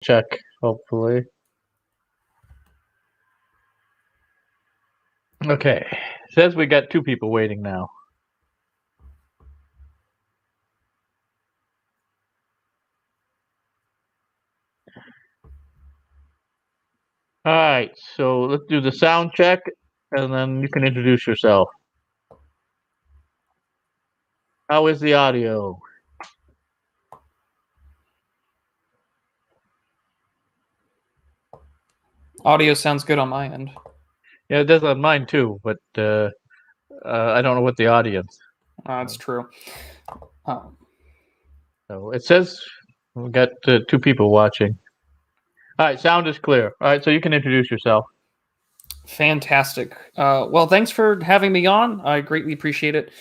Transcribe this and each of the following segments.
check, hopefully. Okay. Says we got 2 people waiting now. All right, so let's do the sound check, and then you can introduce yourself. How is the audio? Audio sounds good on my end. Yeah, it does on mine too, but I don't know what the audience. That's true. So it says we got 2 people watching. All right, sound is clear. All right, so you can introduce yourself. Fantastic. Well, thanks for having me on. I greatly appreciate it.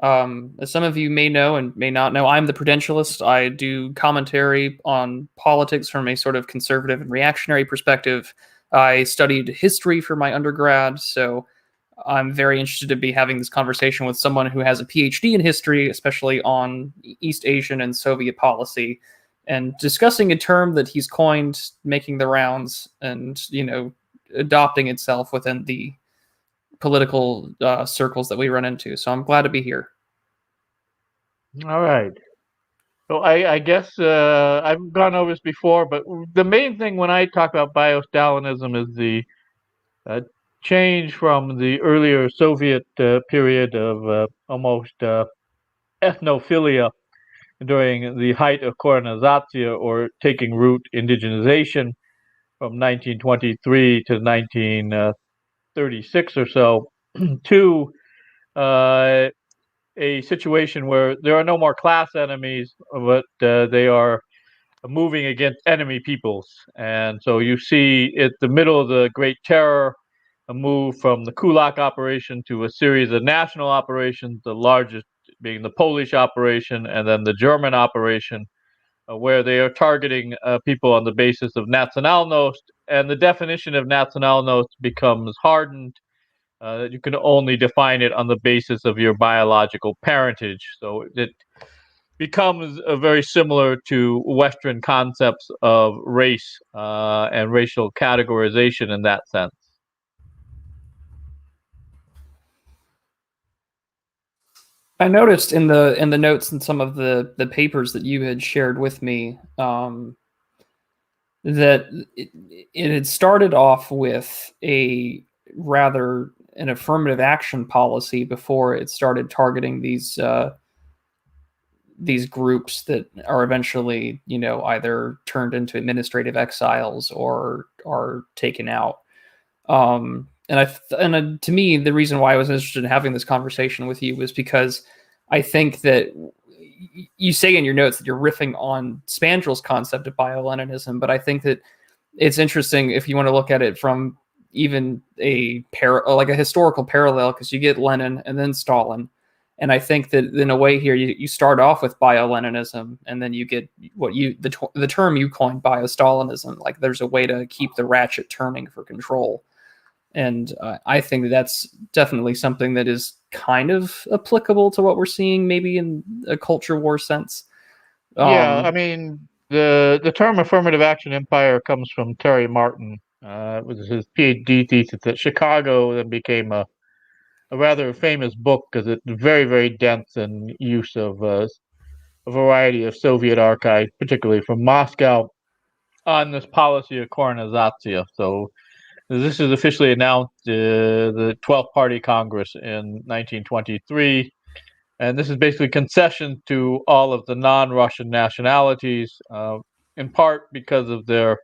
As some of you may know and may not know, I'm the Prudentialist. I do commentary on politics from a sort of conservative and reactionary perspective. I studied history for my undergrad, so I'm very interested to be having this conversation with someone who has a PhD in history, especially on East Asian and Soviet policy, and discussing a term that he's coined, making the rounds, and adopting itself within the political circles that we run into. So I'm glad to be here. All right. So I guess I've gone over this before, but the main thing when I talk about BIoStalinism is the change from the earlier Soviet period of almost ethnophilia during the height of Koronization, or taking root indigenization, from 1923 to 1936 or so, to a situation where there are no more class enemies, but they are moving against enemy peoples. And so you see at the middle of the Great Terror a move from the Kulak operation to a series of national operations, the largest being the Polish operation and then the German operation, where they are targeting people on the basis of nationalnost. And the definition of nationalnost becomes hardened. You can only define it on the basis of your biological parentage. So it becomes very similar to Western concepts of race and racial categorization in that sense. I noticed in the notes and some of the papers that you had shared with me that it had started off with an affirmative action policy before it started targeting these groups that are eventually, either turned into administrative exiles or are taken out. To me, the reason why I was interested in having this conversation with you was because I think that you say in your notes that you're riffing on Spandrel's concept of bio-Leninism, but I think that it's interesting if you want to look at it from even a historical parallel, because you get Lenin and then Stalin. And I think that in a way here, you start off with bio-Leninism, and then you get the term you coined, bio-Stalinism. Like there's a way to keep the ratchet turning for control. And I think that's definitely something that is kind of applicable to what we're seeing, maybe in a culture war sense. Yeah, I mean, the term affirmative action empire comes from Terry Martin. It was his PhD thesis at Chicago, then became a rather famous book because it's very, very dense in use of a variety of Soviet archives, particularly from Moscow, on this policy of Koronization. So this is officially announced the 12th Party Congress in 1923. And this is basically concession to all of the non-Russian nationalities, in part because of their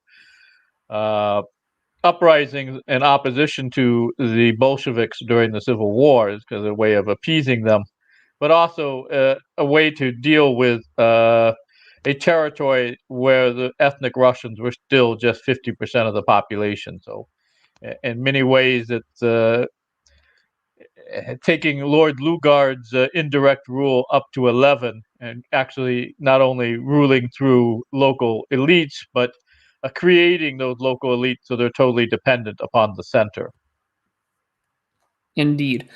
uprisings and opposition to the Bolsheviks during the Civil War, is because of a way of appeasing them, but also a way to deal with a territory where the ethnic Russians were still just 50% of the population. So in many ways, it's taking Lord Lugard's indirect rule up to 11, and actually not only ruling through local elites, but creating those local elites so they're totally dependent upon the center. Indeed.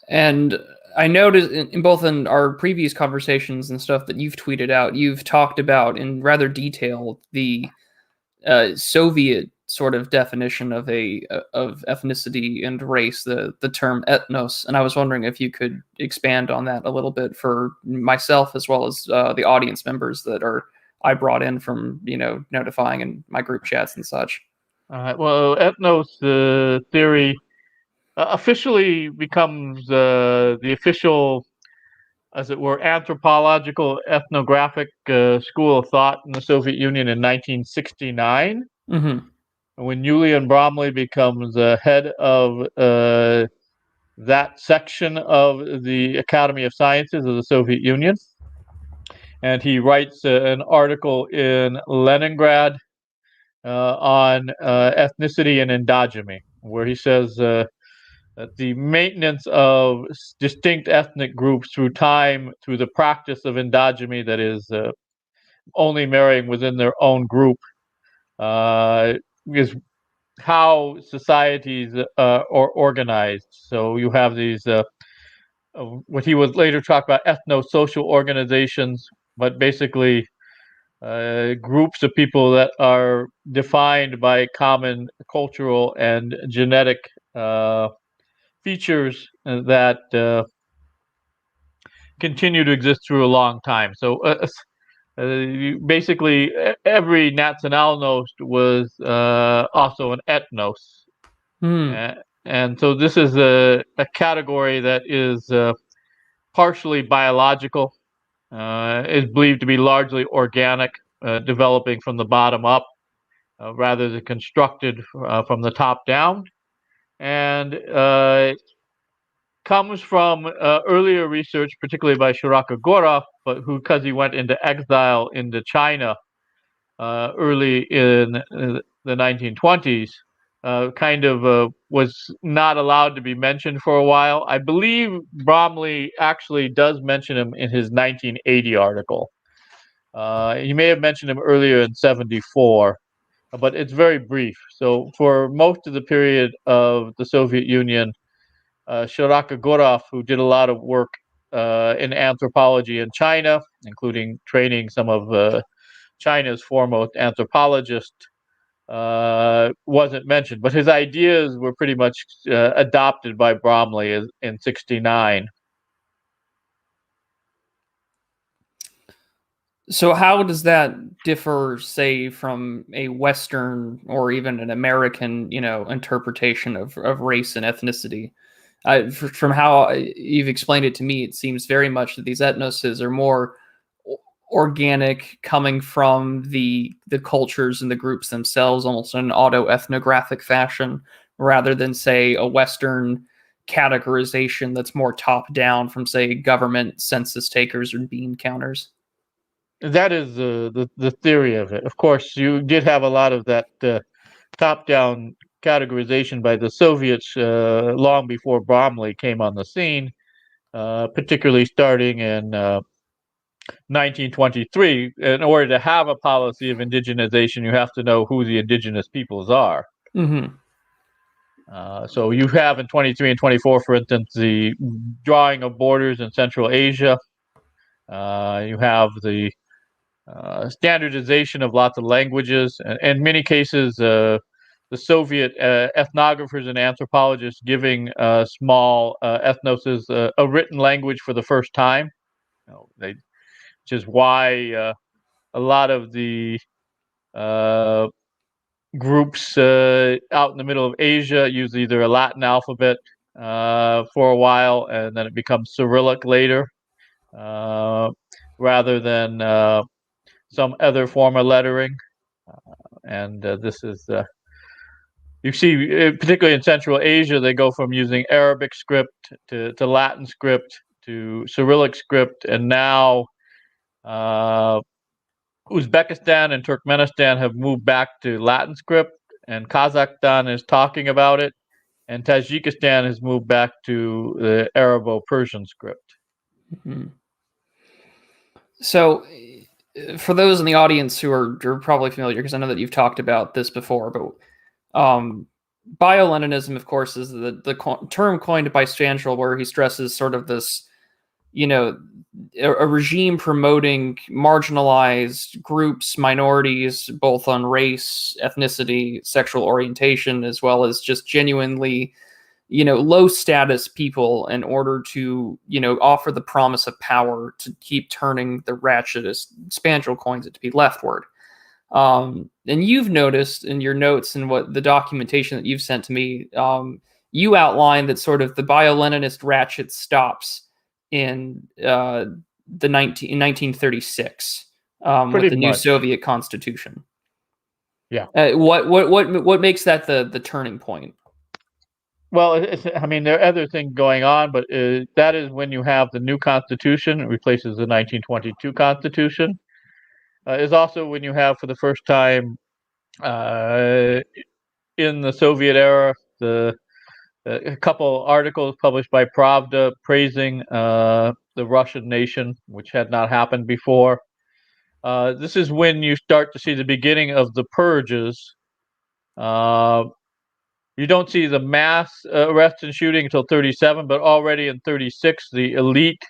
And I noticed in both in our previous conversations and stuff that you've tweeted out, you've talked about in rather detail the Soviet sort of definition of ethnicity and race, the term etnos, and I was wondering if you could expand on that a little bit for myself as well as the audience members that I brought in from notifying in my group chats and such. Well, ethnos theory officially becomes the official, as it were, anthropological ethnographic school of thought in the Soviet Union in 1969, when Julian Bromley becomes head of that section of the Academy of Sciences of the Soviet Union. And he writes an article in Leningrad on ethnicity and endogamy, where he says that the maintenance of distinct ethnic groups through time, through the practice of endogamy, that is, only marrying within their own group, is how societies are organized. So you have these, what he would later talk about, ethno-social organizations, but basically groups of people that are defined by common cultural and genetic features that continue to exist through a long time. So basically, every nationalnost was also an ethnos. And so this is a category that is partially biological, is believed to be largely organic, developing from the bottom up rather than constructed from the top down, and comes from earlier research, particularly by Shirokagorov, but who, because he went into exile into China early in the 1920s, kind of was not allowed to be mentioned for a while. I believe Bromley actually does mention him in his 1980 article. He may have mentioned him earlier in 74, but it's very brief. So for most of the period of the Soviet Union, Shirokagorov, who did a lot of work in anthropology in China, including training some of China's foremost anthropologists, wasn't mentioned, but his ideas were pretty much adopted by Bromley in 69. So how does that differ, say, from a Western or even an American, interpretation of race and ethnicity? From how you've explained it to me, it seems very much that these ethnoses are more organic, coming from the cultures and the groups themselves, almost in an auto-ethnographic fashion, rather than, say, a Western categorization that's more top-down from, say, government census takers or bean counters. That is the theory of it. Of course, you did have a lot of that top-down categorization by the Soviets long before Bromley came on the scene, particularly starting in 1923. In order to have a policy of indigenization, you have to know who the indigenous peoples are. So you have in 23 and 24, for instance, the drawing of borders in Central Asia. You have the standardization of lots of languages, and in many cases, the Soviet ethnographers and anthropologists giving small ethnoses a written language for the first time. Which is why a lot of the groups out in the middle of Asia use either a Latin alphabet for a while, and then it becomes Cyrillic later, rather than some other form of lettering. And this is, you see, particularly in Central Asia, they go from using Arabic script to Latin script to Cyrillic script, and now Uzbekistan and Turkmenistan have moved back to Latin script, and Kazakhstan is talking about it, and Tajikistan has moved back to the Arabo-Persian script. So, for those in the audience who are probably familiar, because I know that you've talked about this before, but bio-Leninism, of course, is the term coined by Stanchel, where he stresses sort of this, a regime promoting marginalized groups, minorities, both on race, ethnicity, sexual orientation, as well as just genuinely, low status people in order to, offer the promise of power to keep turning the ratchetest spandrel coins to be leftward. And you've noticed in your notes and what the documentation that you've sent to me, you outline that sort of the bio-Leninist ratchet stops in in 1936 with the new Soviet constitution. Yeah. What makes that the turning point? Well, there are other things going on, but that is when you have the new constitution. It replaces the 1922 constitution. Is also when you have, for the first time in the Soviet era, a couple articles published by Pravda praising the Russian nation, which had not happened before. This is when you start to see the beginning of the purges. You don't see the mass arrests and shooting until 1937, but already in 1936, the elite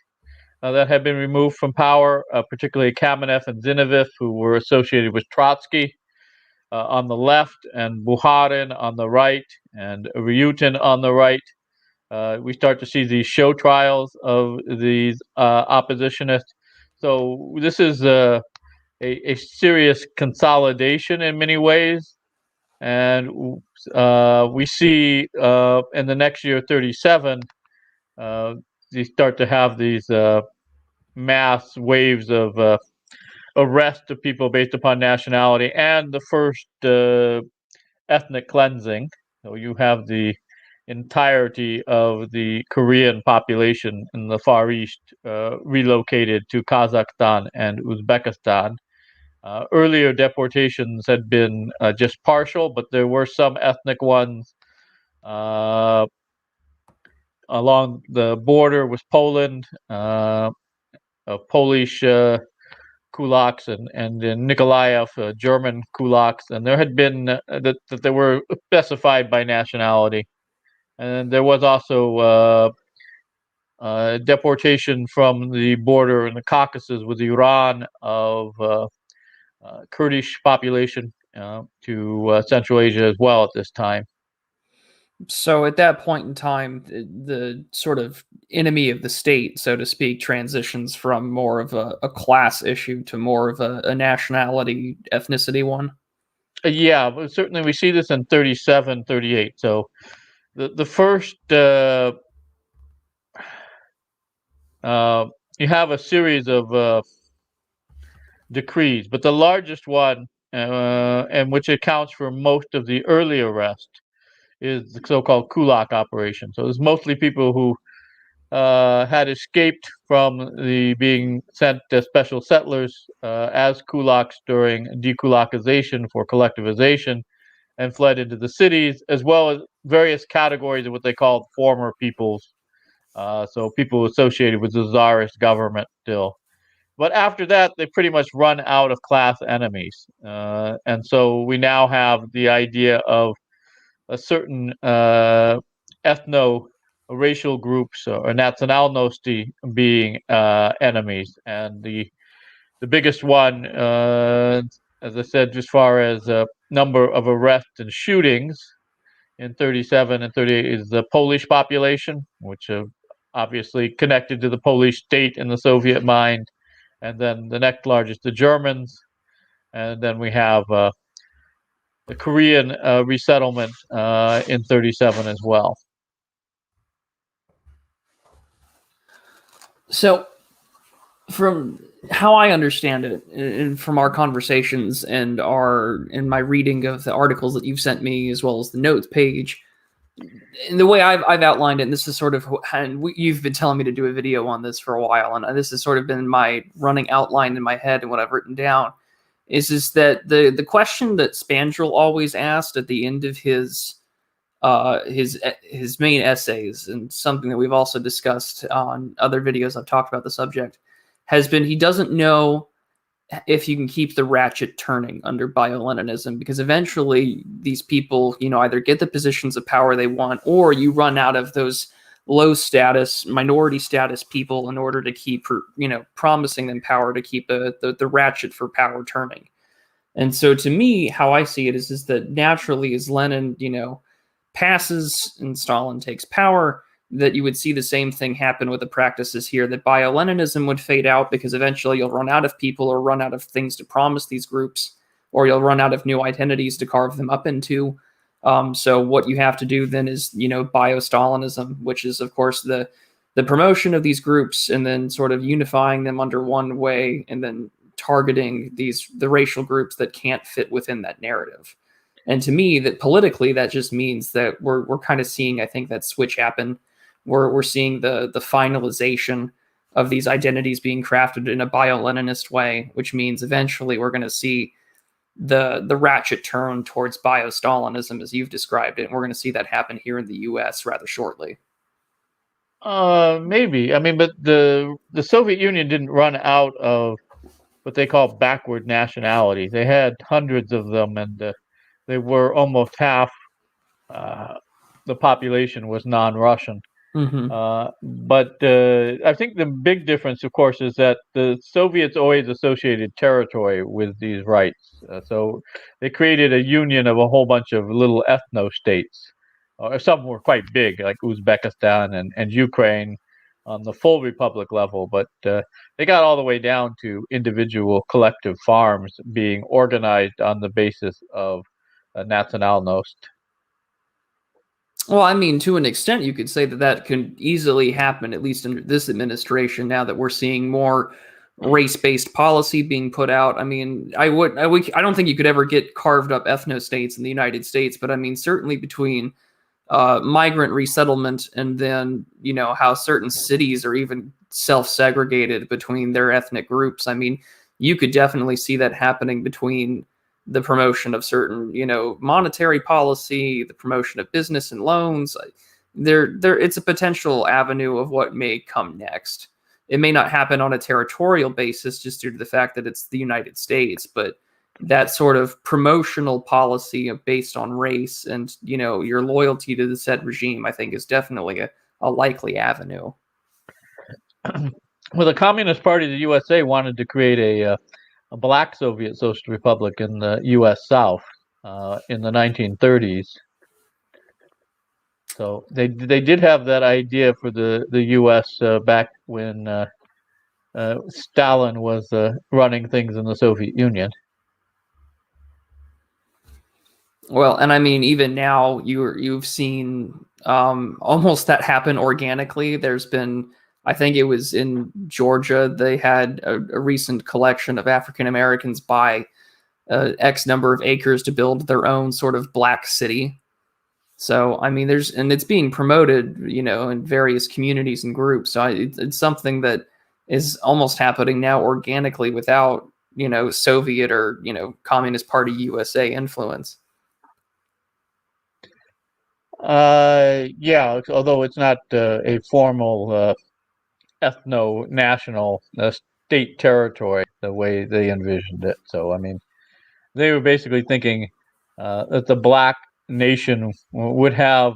that had been removed from power, particularly Kamenev and Zinoviev, who were associated with Trotsky on the left, and Bukharin on the right, and Ryutin on the right. We start to see these show trials of these oppositionists. So this is a serious consolidation in many ways. And we see in the next year, 1937, you start to have these mass waves of arrest of people based upon nationality, and the first ethnic cleansing. So you have the entirety of the Korean population in the Far East relocated to Kazakhstan and Uzbekistan. Earlier deportations had been just partial, but there were some ethnic ones along the border with Poland, Polish kulaks, and in Nikolaev, German kulaks, and there had been that they were specified by nationality, and there was also deportation from the border in the Caucasus with Iran of Kurdish population to Central Asia as well at this time. So at that point in time, the sort of enemy of the state, so to speak, transitions from more of a class issue to more of a nationality, ethnicity one? Yeah, but certainly we see this in 1937, 1938. So the first, you have a series of decrees, but the largest one, and which accounts for most of the early arrest, is the so-called kulak operation. So it's mostly people who had escaped from the being sent as special settlers as kulaks during dekulakization for collectivization, and fled into the cities, as well as various categories of what they called former peoples. So people associated with the czarist government still. But after that, they pretty much run out of class enemies. And so we now have the idea of a certain ethno-racial groups or nationalnosti being enemies. And the biggest one, as I said, as far as number of arrests and shootings in 1937 and 1938, is the Polish population, which obviously connected to the Polish state in the Soviet mind. And then the next largest, the Germans. And then we have the Korean resettlement in 1937 as well. So, from how I understand it, and from our conversations and my reading of the articles that you've sent me, as well as the notes page, and the way I've outlined it, and this is sort of, and you've been telling me to do a video on this for a while, and this has sort of been my running outline in my head and what I've written down, is that the question that Spandrel always asked at the end of his main essays, and something that we've also discussed on other videos I've talked about the subject, has been he doesn't know if you can keep the ratchet turning under bio-Leninism, because eventually these people, either get the positions of power they want, or you run out of those low status, minority status people in order to keep, promising them power, to keep the ratchet for power turning. And so to me, how I see it is that naturally, as Lenin, passes and Stalin takes power, that you would see the same thing happen with the practices here, that bio-Leninism would fade out because eventually you'll run out of people or run out of things to promise these groups, or you'll run out of new identities to carve them up into. So what you have to do then is, bio-Stalinism, which is, of course, the promotion of these groups and then sort of unifying them under one way and then targeting the racial groups that can't fit within that narrative. And to me, that politically, that just means that we're kind of seeing, I think, that switch happen. We're seeing the finalization of these identities being crafted in a bio-Leninist way, which means eventually we're going to see the ratchet turn towards bio-Stalinism, as you've described it. And we're going to see that happen here in the U.S. rather shortly. Maybe. I mean, but the Soviet Union didn't run out of what they call backward nationality. They had hundreds of them, and they were almost half the population was non-Russian. Mm-hmm. But I think the big difference, of course, is that the Soviets always associated territory with these rights. So they created a union of a whole bunch of little ethno-states. Some were quite big, like Uzbekistan and Ukraine on the full republic level, but they got all the way down to individual collective farms being organized on the basis of nationalnost. Well, I mean, to an extent, you could say that can easily happen, at least under this administration, now that we're seeing more race-based policy being put out. I mean, I don't think you could ever get carved up ethno-states in the United States, but I mean, certainly between migrant resettlement and then, how certain cities are even self-segregated between their ethnic groups. I mean, you could definitely see that happening between the promotion of certain, monetary policy, the promotion of business and loans. It's a potential avenue of what may come next. It may not happen on a territorial basis just due to the fact that it's the United States, but that sort of promotional policy based on race and, your loyalty to the said regime, I think, is definitely a likely avenue. Well, the Communist Party of the USA wanted to create a black Soviet Socialist Republic in the U.S. South in the 1930s. So they did have that idea for the U.S. Back when Stalin was running things in the Soviet Union. Well, and I mean, even now you've seen almost that happen organically. There's been, I think it was in Georgia, they had a recent collection of African Americans buy X number of acres to build their own sort of black city. So, I mean, and it's being promoted, in various communities and groups. So it's something that is almost happening now organically without, Soviet or, Communist Party USA influence. Yeah, although it's not a formal ethno-national state territory the way they envisioned it. So, I mean, they were basically thinking that the black nation would have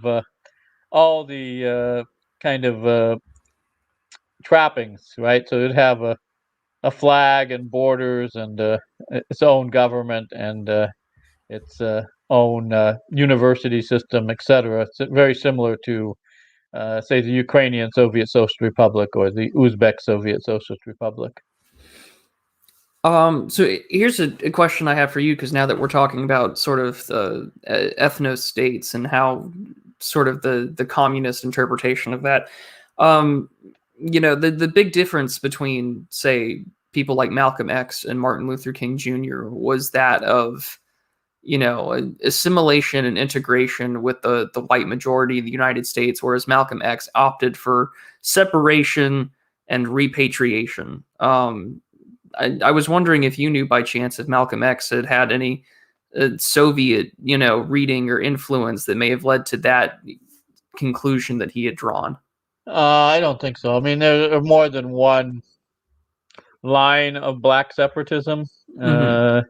all the kind of trappings, right? So it'd have a flag and borders and its own government and its own university system, etc. It's very similar to say the Ukrainian Soviet Socialist Republic or the Uzbek Soviet Socialist Republic. So here's a question I have for you, because now that we're talking about sort of the ethno states and how sort of the communist interpretation of that, the big difference between, say, people like Malcolm X and Martin Luther King Jr. was that of, assimilation and integration with the white majority of the United States, whereas Malcolm X opted for separation and repatriation. I was wondering if you knew by chance if Malcolm X had any Soviet, reading or influence that may have led to that conclusion that he had drawn. I don't think so. I mean, there are more than one line of black separatism. Mm-hmm.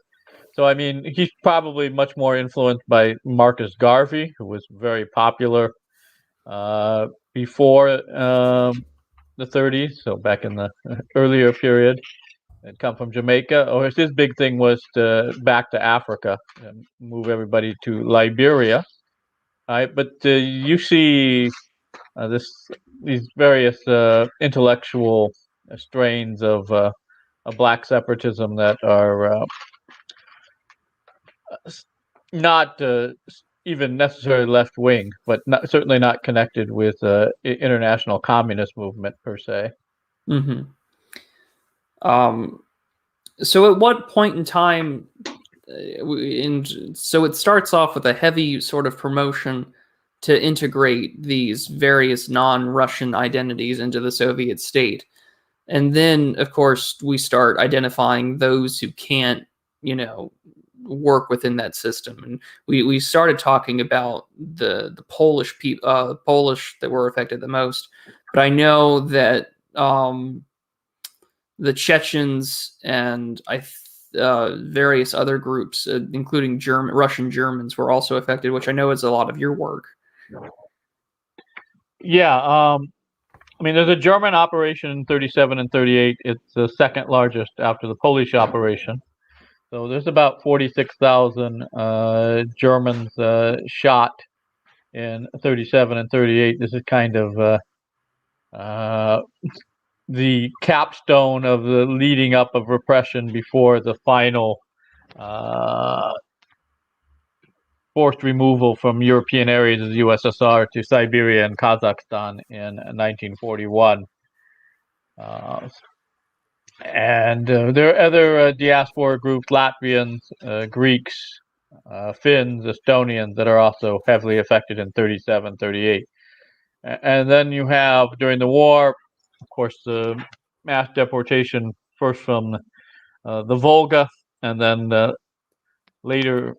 So, I mean, he's probably much more influenced by Marcus Garvey, who was very popular before the 30s, so back in the earlier period, and come from Jamaica. Or his big thing was to back to Africa and move everybody to Liberia. Right, but you see these various intellectual strains of black separatism that are not even necessarily left wing, but certainly not connected with international communist movement per se. Mm-hmm. So at what point in time, so it starts off with a heavy sort of promotion to integrate these various non-Russian identities into the Soviet state. And then, of course, we start identifying those who can't, work within that system. And we started talking about the Polish people, Polish that were affected the most. But I know that the Chechens and various other groups, including Russian Germans, were also affected, which I know is a lot of your work. Yeah, I mean, there's a German operation in 37 and 38. It's the second largest after the Polish operation. So there's about 46,000 Germans shot in 37 and 38. This is kind of the capstone of the leading up of repression before the final forced removal from European areas of the USSR to Siberia and Kazakhstan in 1941. And there are other diaspora groups, Latvians, Greeks, Finns, Estonians, that are also heavily affected in 37, 38. And then you have, during the war, of course, the mass deportation first from the Volga, and then later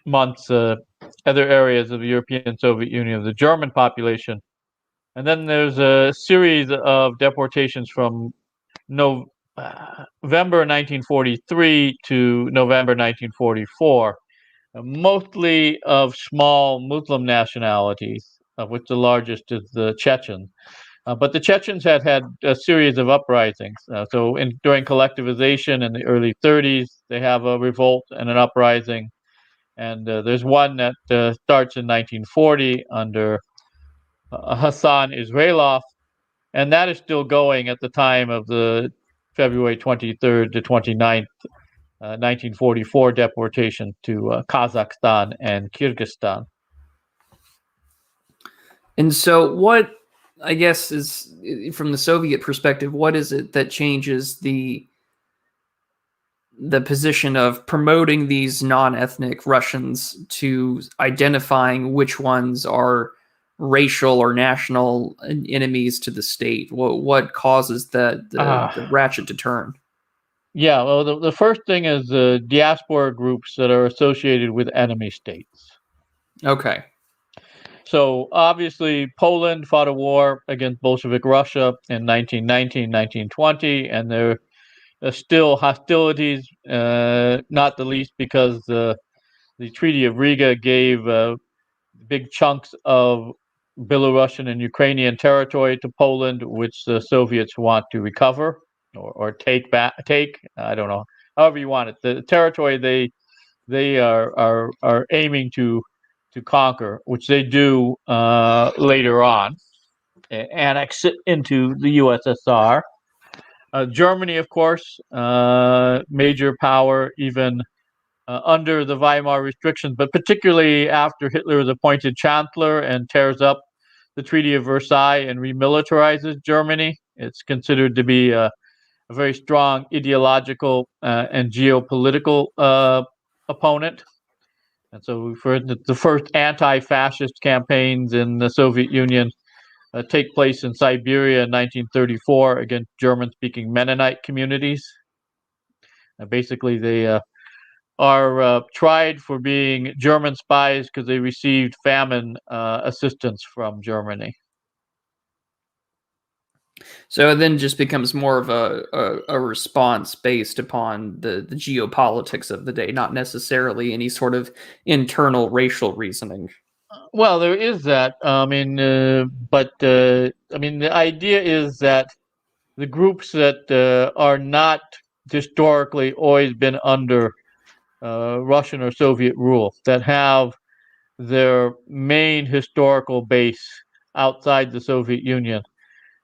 months, other areas of the European Soviet Union, of the German population. And then there's a series of deportations from November 1943 to November 1944, mostly of small Muslim nationalities, of which the largest is the Chechens. But the Chechens had a series of uprisings. During collectivization in the early 30s, they have a revolt and an uprising. And there's one that starts in 1940 under Hassan Israelov, and that is still going at the time of the February 23rd to 29th, 1944 deportation to Kazakhstan and Kyrgyzstan. And so what, I guess, is, from the Soviet perspective, what is it that changes the position of promoting these non-ethnic Russians to identifying which ones are racial or national enemies to the state? What causes the ratchet to turn? Yeah, well, the first thing is the diaspora groups that are associated with enemy states. Okay. So obviously, Poland fought a war against Bolshevik Russia in 1919, 1920, and there are still hostilities, not the least because the Treaty of Riga gave big chunks of Belarusian and Ukrainian territory to Poland, which the Soviets want to recover or take back. I don't know, however you want it. The territory they are aiming to conquer, which they do later on, annex it into the USSR. Germany, of course, major power, even under the Weimar restrictions, but particularly after Hitler was appointed chancellor and tears up the Treaty of Versailles and remilitarizes Germany. It's considered to be a very strong ideological and geopolitical opponent. And so for the first anti-fascist campaigns in the Soviet Union take place in Siberia in 1934 against German-speaking Mennonite communities. Basically, they are tried for being German spies because they received famine assistance from Germany. So it then just becomes more of a response based upon the geopolitics of the day, not necessarily any sort of internal racial reasoning. Well, there is that. The idea is that the groups that are not historically always been under Russian or Soviet rule, that have their main historical base outside the Soviet Union,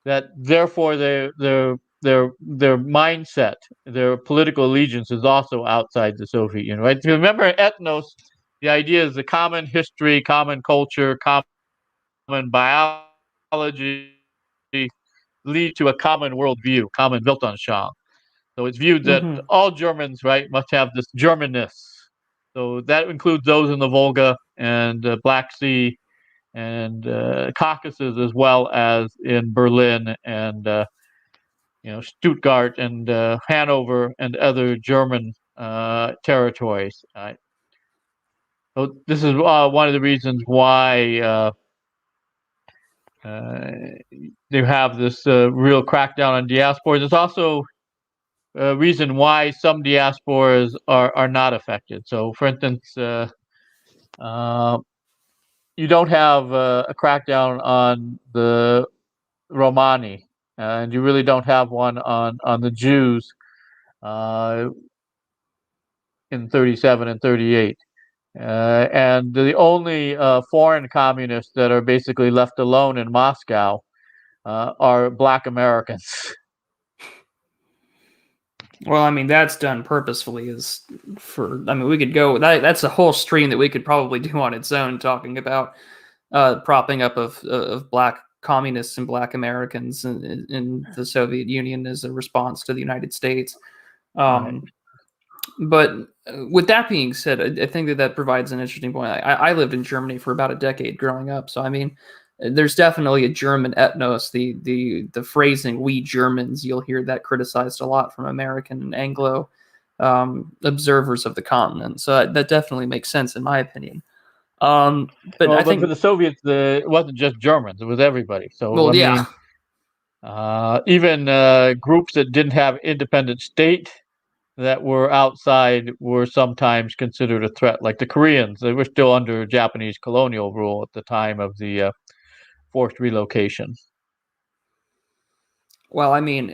that therefore their mindset, their political allegiance is also outside the Soviet Union, right? If you remember ethnos, the idea is the common history, common culture, common biology lead to a common worldview, common Weltanschauung. So it's viewed that Mm-hmm. all Germans, right, must have this Germanness. So that includes those in the Volga and Black Sea and Caucasus, as well as in Berlin and Stuttgart and Hanover and other German territories. So this is one of the reasons why they have this real crackdown on diaspora. There's also a reason why some diasporas are not affected. So, for instance, uh, you don't have a crackdown on the Romani, and you really don't have one on the Jews uh, in 37 and 38. And the only foreign communists that are basically left alone in Moscow are Black Americans. Well, I mean, that's done purposefully. We could go. That's a whole stream that we could probably do on its own, talking about propping up of Black communists and Black Americans in the Soviet Union as a response to the United States. Right. But with that being said, I think that provides an interesting point. I lived in Germany for about a decade growing up, so I mean, there's definitely a German ethnos. The phrasing "we Germans," you'll hear that criticized a lot from American and Anglo observers of the continent. So that definitely makes sense in my opinion. But I But think, for the Soviets, it wasn't just Germans; it was everybody. So well, I yeah, mean, even groups that didn't have independent state that were outside were sometimes considered a threat. Like the Koreans, they were still under Japanese colonial rule at the time of the forced relocation. well, I mean,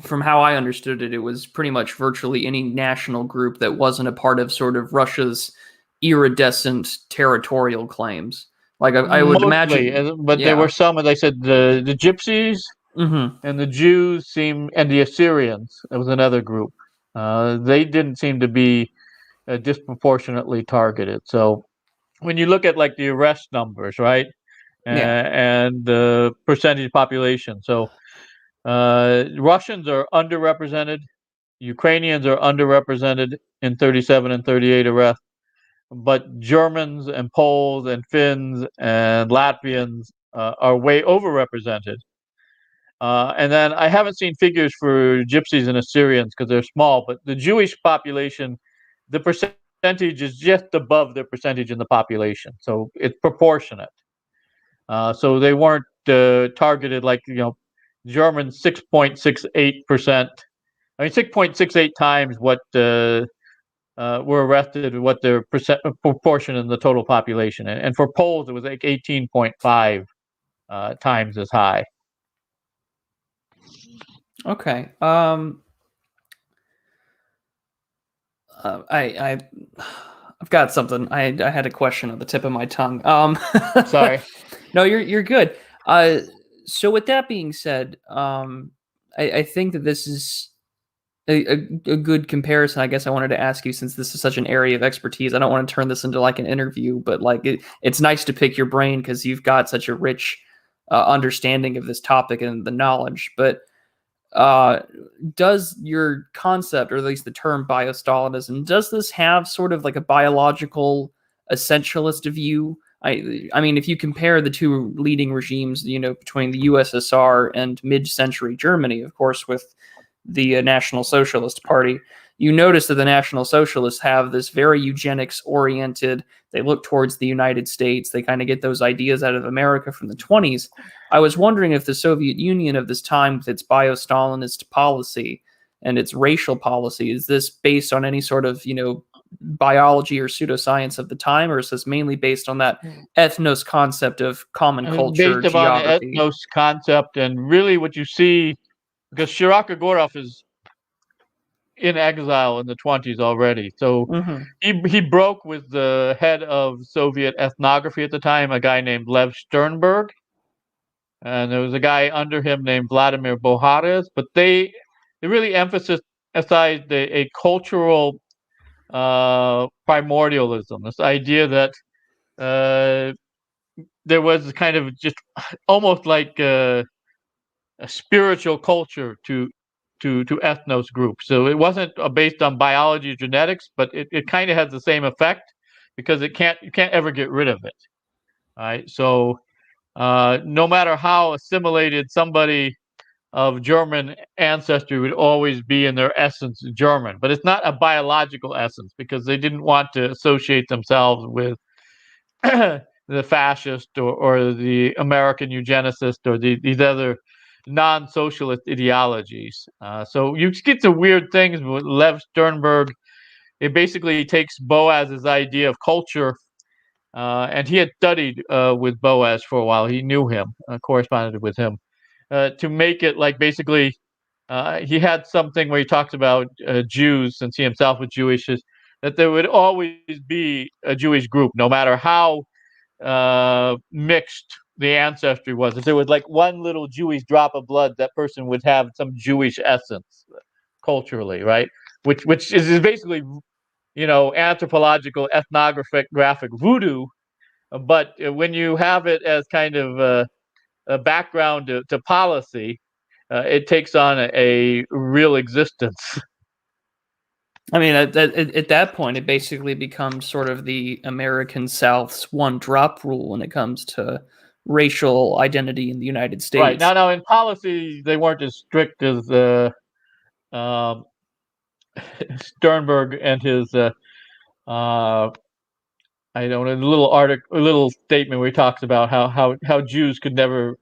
from how I understood it, it was pretty much virtually any national group that wasn't a part of sort of Russia's iridescent territorial claims. Like I would Mostly, imagine, but there were yeah. some, as I said, the Gypsies Mm-hmm. and the Jews and the Assyrians. That was another group. They didn't seem to be disproportionately targeted. So when you look at like the arrest numbers, right, Yeah. and the percentage population, so Russians are underrepresented, Ukrainians are underrepresented in 37 and 38 arrests, but Germans and Poles and Finns and Latvians are way overrepresented. And then I haven't seen figures for Gypsies and Assyrians because they're small, but the Jewish population, the percentage is just above their percentage in the population, so it's proportionate. So they weren't targeted like Germans 6.68%. I mean 6.68 times what were arrested, what their proportion in the total population, and for Poles it was like 18.5 times as high. Okay. I've got something. I had a question on the tip of my tongue. Sorry. No, you're good. So with that being said, I think that this is a good comparison. I guess I wanted to ask you, since this is such an area of expertise. I don't want to turn this into like an interview, but like it's nice to pick your brain because you've got such a rich understanding of this topic and the knowledge. But does your concept, or at least the term BIoStalinism, does this have sort of like a biological essentialist view? I mean, if you compare the two leading regimes, between the USSR and mid-century Germany, of course, with the National Socialist Party, you notice that the National Socialists have this very eugenics oriented. They look towards the United States. They kind of get those ideas out of America from the 20s. I was wondering if the Soviet Union of this time, with its bio-Stalinist policy and its racial policy, is this based on any sort of, biology or pseudoscience of the time, or is this mainly based on that ethnos concept of common culture, based upon the geography? ethnos concept, and really what you see, because Shirokagorov is in exile in the 20s already, so Mm-hmm. he broke with the head of Soviet ethnography at the time, a guy named Lev Sternberg, and there was a guy under him named Vladimir Bohares, but they really emphasized a cultural primordialism, this idea that there was kind of just almost like a spiritual culture to ethnos groups. So it wasn't based on biology or genetics, but it kind of has the same effect because you can't ever get rid of it. Right. So no matter how assimilated somebody of German ancestry would always be in their essence German, but it's not a biological essence because they didn't want to associate themselves with the fascist or the American eugenicist or these other non-socialist ideologies. So you get to weird things with Lev Sternberg. It basically takes Boas's idea of culture, and he had studied with Boas for a while. He knew him, corresponded with him, to make it like basically he had something where he talks about Jews, since he himself was Jewish, that there would always be a Jewish group, no matter how mixed the ancestry was. If there was like one little Jewish drop of blood, that person would have some Jewish essence culturally, right? Which is basically, anthropological ethnographic graphic voodoo. But when you have it as kind of a background to policy, it takes on a real existence. I mean, at that point, it basically becomes sort of the American South's one drop rule when it comes to racial identity in the United Right. States. Now in policy, they weren't as strict as um, Sternberg and his I don't know, a little statement where he talks about how Jews could never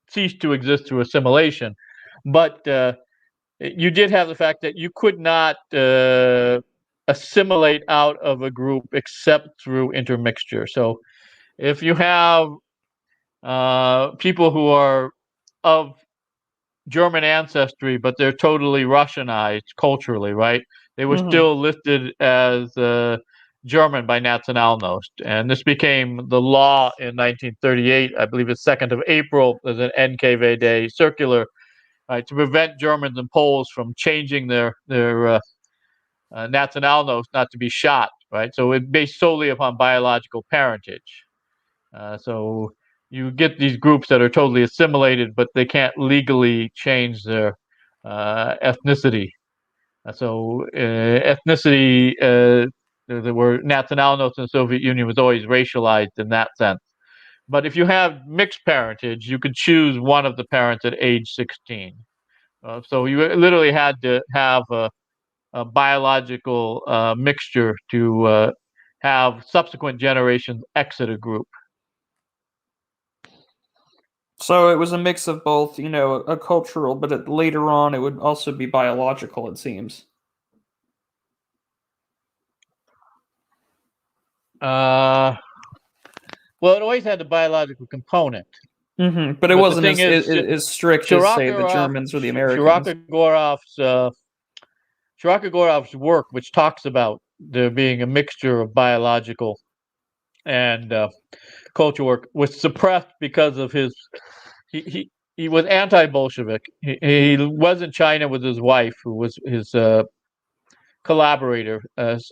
cease to exist through assimilation, but you did have the fact that you could not assimilate out of a group except through intermixture. So if you have people who are of German ancestry, but they're totally Russianized culturally, right? They were Mhm. still listed as German by Nationalnost, and this became the law in 1938. I believe it's 2nd of April. There's an NKVD circular, right, to prevent Germans and Poles from changing their Nationalnost not to be shot, right? So it's based solely upon biological parentage. So you get these groups that are totally assimilated, but they can't legally change their ethnicity. So ethnicity, the word nationalnost in the Soviet Union was always racialized in that sense. But if you have mixed parentage, you could choose one of the parents at age 16. So you literally had to have a biological mixture to have subsequent generations exit a group. So it was a mix of both, a cultural, but later on it would also be biological, it seems. Well, it always had the biological component. But it But the wasn't thing is, as strict as, say, the Germans or the Americans. Shirakogorov's work, which talks about there being a mixture of biological and cultural work, was suppressed because of his. He was anti-Bolshevik. He was in China with his wife, who was his collaborator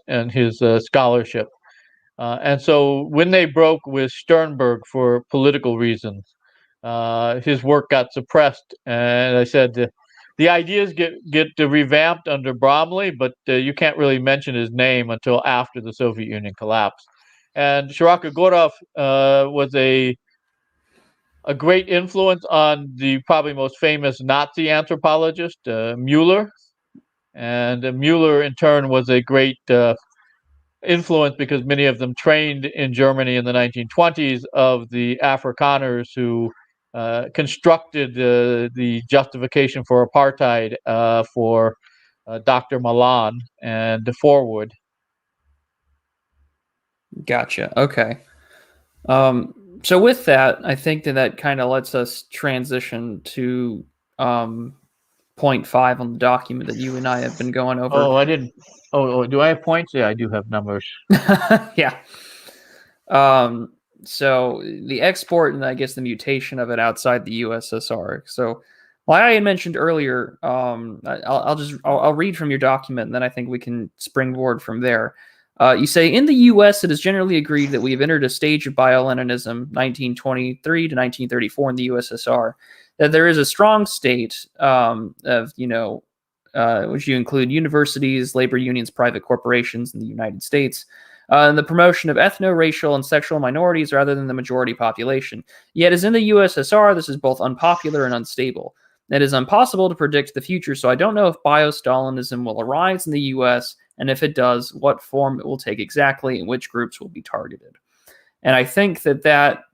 and his scholarship. And so when they broke with Sternberg for political reasons, his work got suppressed. And I said the ideas get revamped under Bromley, but you can't really mention his name until after the Soviet Union collapsed. And Shirokagorov was a great influence on the probably most famous Nazi anthropologist, Mueller. And Mueller, in turn, was a great influence because many of them trained in Germany in the 1920s of the Afrikaners who constructed the justification for apartheid for Dr. Malan and Forward. Gotcha. Okay. So with that, I think that kind of lets us transition to point 5 on the document that you and I have been going over. Oh, I didn't. Oh, do I have points? Yeah, I do have numbers. Yeah. So the export and I guess the mutation of it outside the USSR. So, like I had mentioned earlier, I'll read from your document, and then I think we can springboard from there. You say in the U.S. it is generally agreed that we have entered a stage of bio-Leninism, 1923 to 1934 in the USSR. That there is a strong state of which you include universities, labor unions, private corporations in the United States. And the promotion of ethno-racial and sexual minorities rather than the majority population. Yet, as in the USSR, this is both unpopular and unstable. It is impossible to predict the future, so I don't know if BIoStalinism will arise in the US, and if it does, what form it will take exactly and which groups will be targeted. And I think that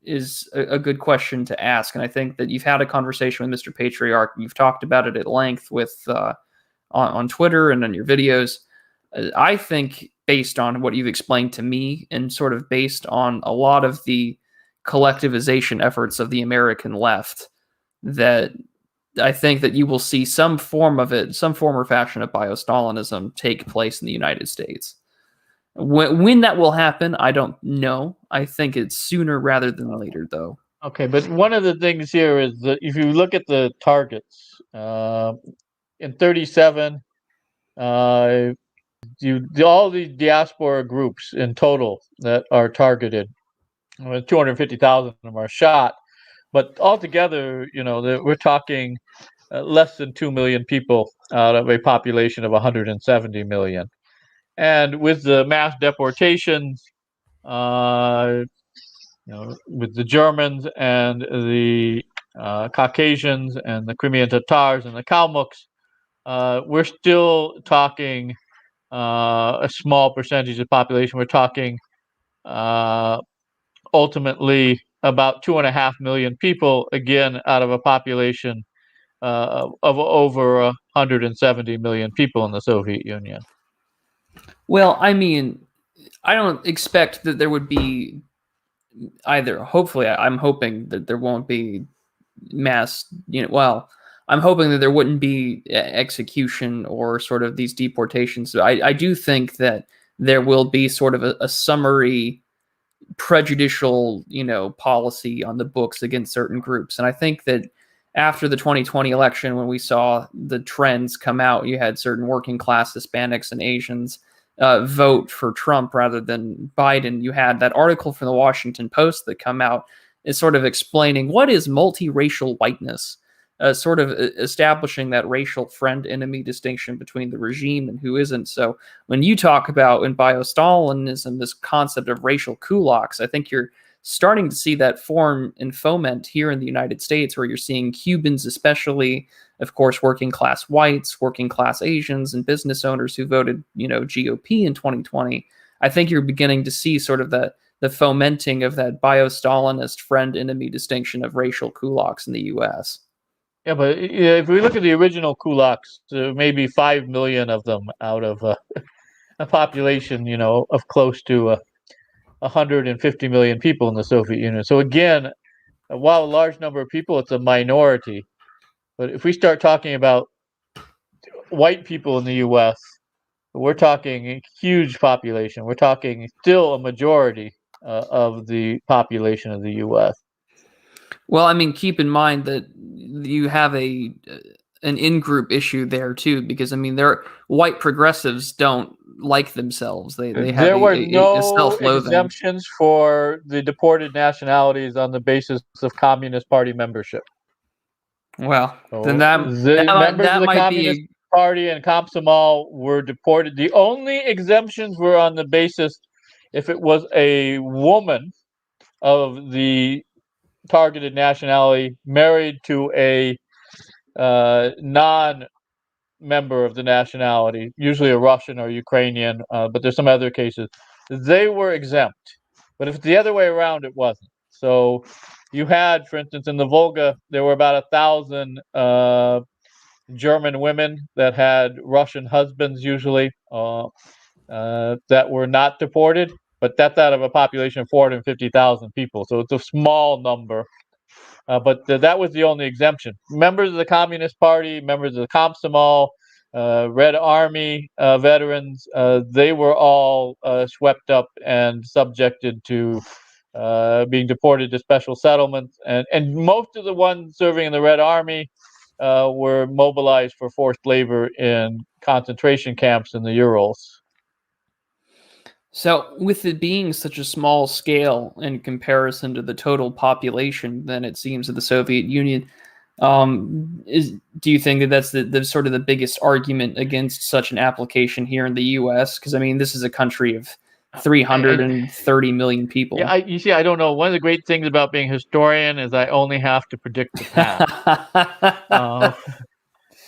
is a good question to ask. And I think that you've had a conversation with Mr. Patriarch. You've talked about it at length with on Twitter and on your videos. I think based on what you've explained to me and sort of based on a lot of the collectivization efforts of the American left, that I think that you will see some form of it, some form or fashion of BIoStalinism take place in the United States. When that will happen, I don't know. I think it's sooner rather than later, though. Okay, but one of the things here is that if you look at the targets, in 37, all these diaspora groups in total that are targeted, 250,000 of them are shot, but altogether, we're talking less than 2 million people out of a population of 170 million. And with the mass deportations, with the Germans and the Caucasians and the Crimean Tatars and the Kalmucks, we're still talking a small percentage of the population. We're talking ultimately about 2.5 million people, again, out of a population of over 170 million people in the Soviet Union. Well, I mean, I don't expect that there would be either. Hopefully, I'm hoping that there won't be mass, I'm hoping that there wouldn't be execution or sort of these deportations. So I do think that there will be sort of a summary prejudicial, policy on the books against certain groups. And I think that after the 2020 election, when we saw the trends come out, you had certain working class Hispanics and Asians vote for Trump rather than Biden. You had that article from the Washington Post that come out is sort of explaining what is multiracial whiteness, sort of establishing that racial friend-enemy distinction between the regime and who isn't. So when you talk about in BIoStalinism, this concept of racial kulaks, I think you're starting to see that form and foment here in the United States, where you're seeing Cubans, especially, of course, working class whites, working class Asians, and business owners who voted, GOP in 2020. I think you're beginning to see sort of the fomenting of that BIoStalinist friend-enemy distinction of racial kulaks in the U.S. Yeah, but if we look at the original kulaks, maybe 5 million of them out of a population, of close to 150 million people in the Soviet Union. So again, while a large number of people, it's a minority. But if we start talking about white people in the U.S., we're talking a huge population. We're talking still a majority of the population of the U.S. Well, I mean, keep in mind that you have an in-group issue there too, because I mean, white progressives don't like themselves. They have There were a no self-loathing. exemptions for the deported nationalities on the basis of Communist Party membership. Well, then the members of the might Communist Party and Komsomol were deported. The only exemptions were on the basis if it was a woman of the targeted nationality married to a non-member of the nationality, usually a Russian or Ukrainian, but there's some other cases. They were exempt. But if it's the other way around, it wasn't. So you had, for instance, in the Volga, there were about 1,000 German women that had Russian husbands, usually, that were not deported. but that's out of a population of 450,000 people, so it's a small number. But that was the only exemption. Members of the Communist Party, members of the Komsomol, Red Army veterans, they were all swept up and subjected to being deported to special settlements. And most of the ones serving in the Red Army were mobilized for forced labor in concentration camps in the Urals. So, with it being such a small scale in comparison to the total population, then it seems of the Soviet Union, do you think that that's the sort of the biggest argument against such an application here in the U.S.? Because I mean, this is a country of 330 million people. Yeah, you see, I don't know. One of the great things about being a historian is I only have to predict the past.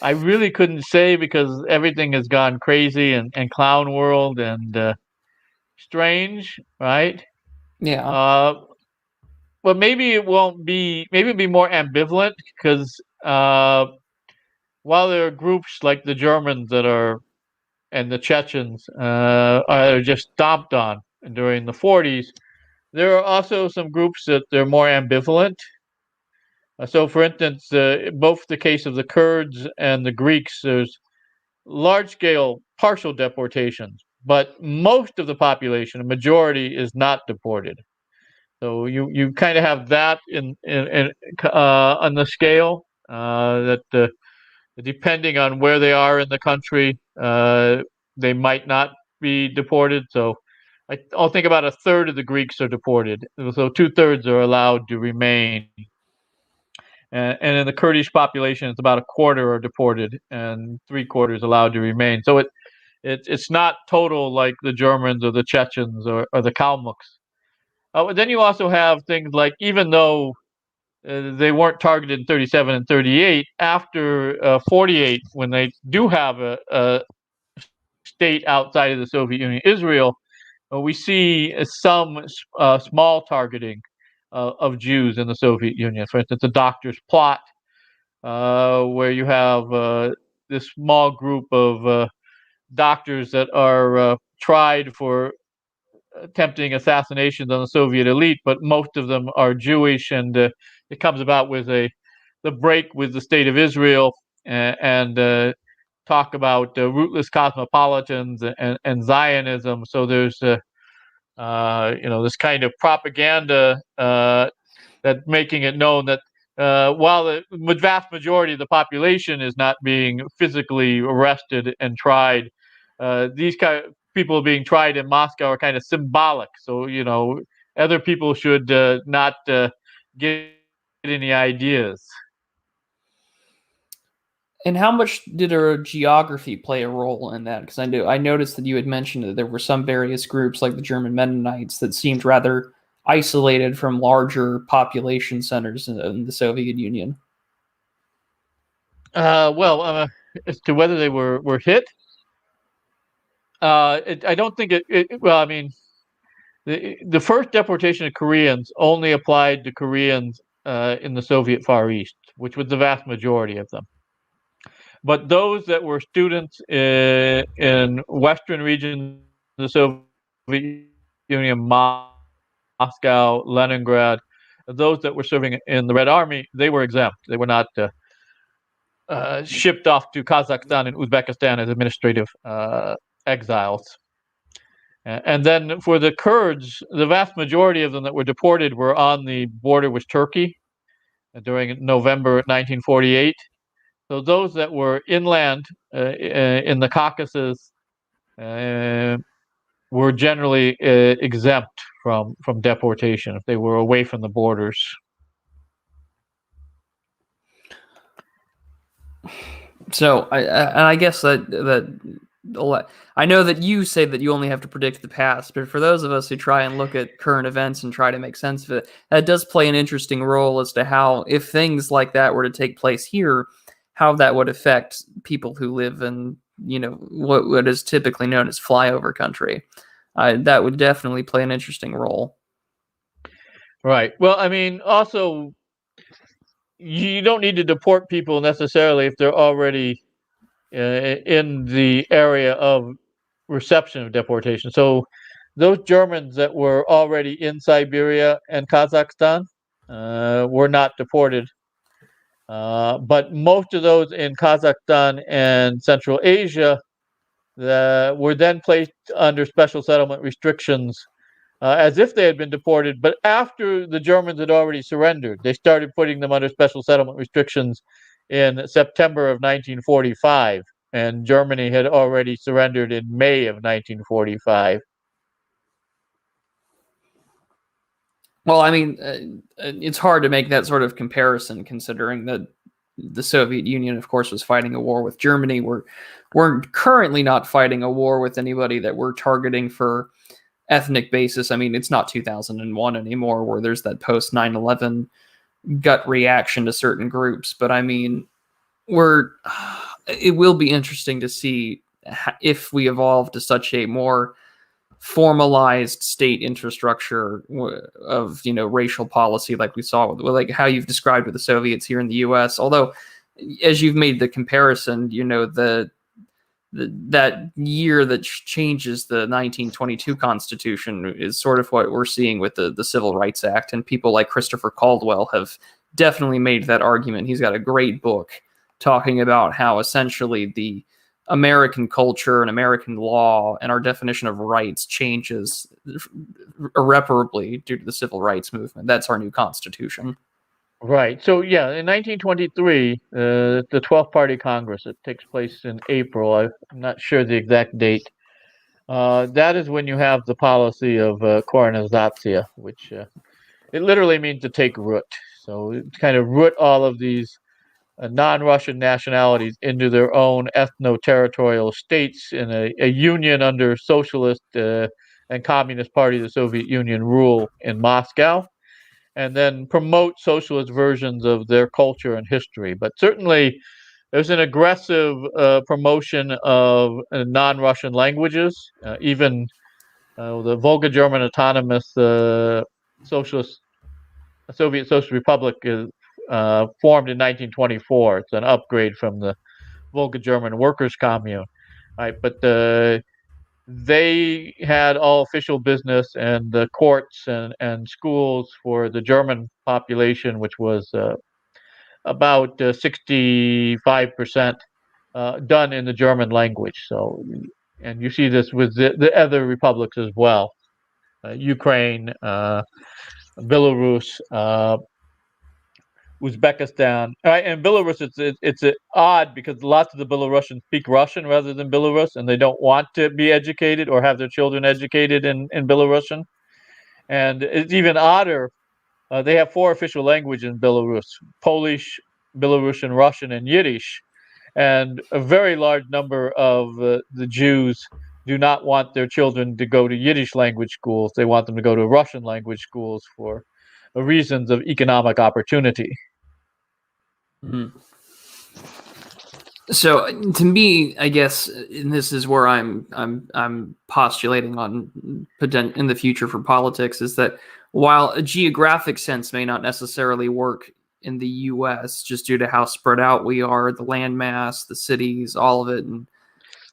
I really couldn't say because everything has gone crazy and clown world and strange, right? Yeah. But maybe it won't be. Maybe it'll be more ambivalent because while there are groups like the Germans that are and the Chechens are just stomped on during the 40s, there are also some groups that they're more ambivalent. So, for instance, both the case of the Kurds and the Greeks, there's large-scale partial deportations, but most of the population, a majority, is not deported. So you kind of have that in on the scale that depending on where they are in the country, they might not be deported. So I'll think about a third of the Greeks are deported. So 2/3 are allowed to remain. And in the Kurdish population, it's about a quarter are deported and 3/4 allowed to remain. So it's not total like the Germans or the Chechens or the Kalmucks. Then you also have things like even though they weren't targeted in 37 and 38, after 48, when they do have a state outside of the Soviet Union, Israel, we see some small targeting of Jews in the Soviet Union. For instance, the doctor's plot, where you have this small group of doctors that are tried for attempting assassinations on the Soviet elite, but most of them are Jewish, and it comes about with the break with the state of Israel and talk about rootless cosmopolitans and Zionism. So there's this kind of propaganda that making it known that while the vast majority of the population is not being physically arrested and tried, these kind of people being tried in Moscow are kind of symbolic. So other people should not get any ideas. And how much did our geography play a role in that? Because I noticed that you had mentioned that there were some various groups like the German Mennonites that seemed rather isolated from larger population centers in the Soviet Union. Well, as to whether they were hit, I don't think it. Well, I mean, the first deportation of Koreans only applied to Koreans in the Soviet Far East, which was the vast majority of them. But those that were students in Western regions of the Soviet Union, Moscow, Leningrad, those that were serving in the Red Army, they were exempt. They were not shipped off to Kazakhstan and Uzbekistan as administrative exiles. And then for the Kurds, the vast majority of them that were deported were on the border with Turkey during November 1948. So those that were inland in the Caucasus were generally exempt from deportation if they were away from the borders. So I guess that I know that you say that you only have to predict the past, but for those of us who try and look at current events and try to make sense of it, that does play an interesting role as to how, if things like that were to take place here, how that would affect people who live in, what is typically known as flyover country. That would definitely play an interesting role. Right. Well, I mean, also, you don't need to deport people necessarily if they're already in the area of reception of deportation. So those Germans that were already in Siberia and Kazakhstan were not deported. But most of those in Kazakhstan and Central Asia were then placed under special settlement restrictions as if they had been deported. But after the Germans had already surrendered, they started putting them under special settlement restrictions in September of 1945. And Germany had already surrendered in May of 1945. Well, I mean, it's hard to make that sort of comparison considering that the Soviet Union, of course, was fighting a war with Germany. We're currently not fighting a war with anybody that we're targeting for ethnic basis. I mean, it's not 2001 anymore where there's that post 9/11 gut reaction to certain groups. But I mean, it will be interesting to see if we evolve to such a more formalized state infrastructure of racial policy like we saw with like how you've described with the Soviets here in the US. Although, as you've made the comparison, that year that changes the 1922 Constitution is sort of what we're seeing with the Civil Rights Act, and people like Christopher Caldwell have definitely made that argument. He's got a great book talking about how essentially the American culture and American law and our definition of rights changes irreparably due to the civil rights movement. That's our new constitution. Right. So, yeah, in 1923, the 12th Party Congress, it takes place in April. I'm not sure the exact date. That is when you have the policy of Korenizatsiya, which it literally means to take root. So, it kind of root all of these non-Russian nationalities into their own ethno-territorial states in a union under socialist and communist party of the Soviet Union rule in Moscow, and then promote socialist versions of their culture and history. But certainly there's an aggressive promotion of non-Russian languages, even the Volga German Autonomous Socialist Soviet Socialist Republic is formed in 1924. It's an upgrade from the Volga German Workers' Commune, right? But they had all official business, and the courts and schools for the German population, which was about 65% done in the German language. So, and you see this with the other republics as well, Ukraine, Belarus, Uzbekistan, right? And Belarus, it's odd because lots of the Belarusians speak Russian rather than Belarus, and they don't want to be educated or have their children educated in Belarusian. And it's even odder. They have 4 official languages in Belarus: Polish, Belarusian, Russian, and Yiddish. And a very large number of the Jews do not want their children to go to Yiddish language schools. They want them to go to Russian language schools for reasons of economic opportunity. Mm-hmm. So to me, I guess, and this is where I'm postulating on in the future for politics, is that while a geographic sense may not necessarily work in the U.S. just due to how spread out we are, the landmass, the cities, all of it, and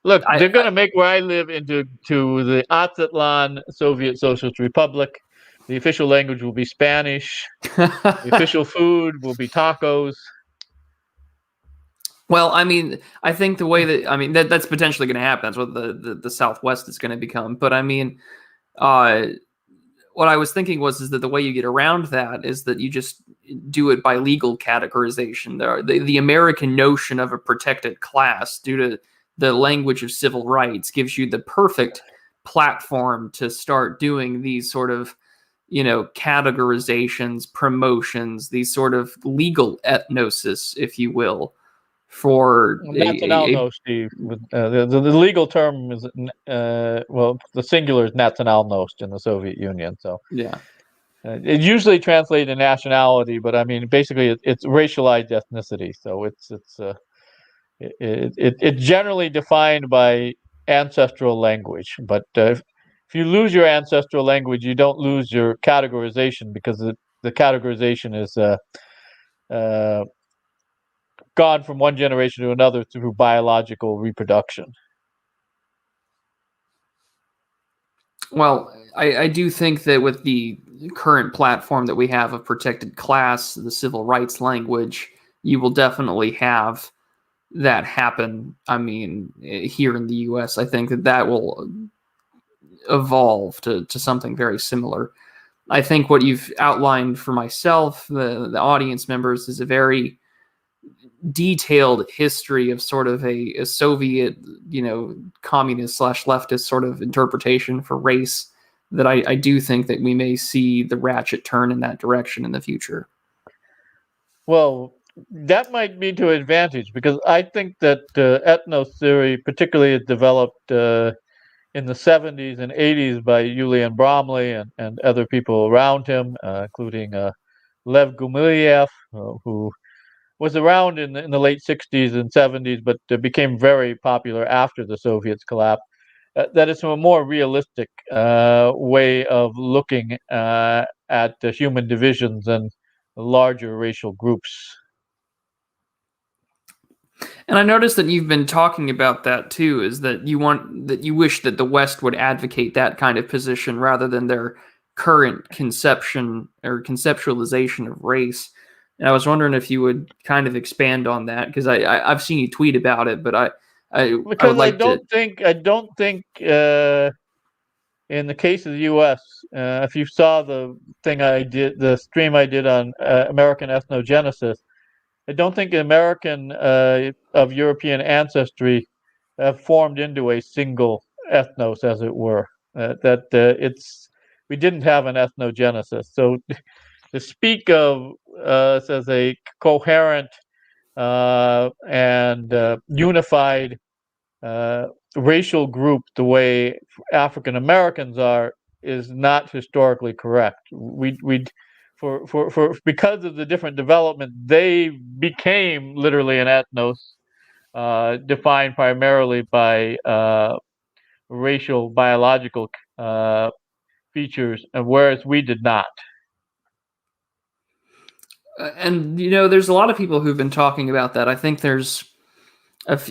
look, they're going to make where I live into the Aztlan Soviet Socialist Republic. The official language will be Spanish. The official food will be tacos. Well, I mean, I think the way that's potentially going to happen. That's what the Southwest is going to become. But I mean, what I was thinking is that the way you get around that is that you just do it by legal categorization. The American notion of a protected class due to the language of civil rights gives you the perfect platform to start doing these sort of, categorizations, promotions, these sort of legal etnosis, if you will, for nationalno, Steve. The legal term is the singular is nationalnost in the Soviet Union. So yeah, it usually translates to nationality, but I mean basically it's racialized ethnicity. So it's generally defined by ancestral language. But if you lose your ancestral language, you don't lose your categorization, because the categorization is gone from one generation to another through biological reproduction. Well, I do think that with the current platform that we have of protected class, the civil rights language, you will definitely have that happen. I mean, here in the U.S., I think that that will evolve to something very similar. I think what you've outlined for myself, the audience members, is a very detailed history of sort of a Soviet, communist slash leftist sort of interpretation for race that I do think that we may see the ratchet turn in that direction in the future. Well, that might be to advantage because I think that ethnos theory, particularly, is developed in the 70s and 80s by Julian Bromley and other people around him, including Lev Gumiliev, who was around in the late 60s and 70s, but became very popular after the Soviets collapsed. That is a more realistic way of looking at human divisions and larger racial groups. And I noticed that you've been talking about that too, is that you wish that the West would advocate that kind of position rather than their current conception or conceptualization of race. And I was wondering if you would kind of expand on that because I've seen you tweet about it, but I would Because like to. I don't think in the case of the U.S., if you saw the thing I did, the stream I did on American ethnogenesis, I don't think American of European ancestry have formed into a single ethnos, as it were. It's we didn't have an ethnogenesis. So to speak of us as a coherent and unified racial group the way African Americans are is not historically correct. We for because of the different development, they became literally an ethnos, defined primarily by racial biological features, and whereas we did not. And there's a lot of people who've been talking about that. I think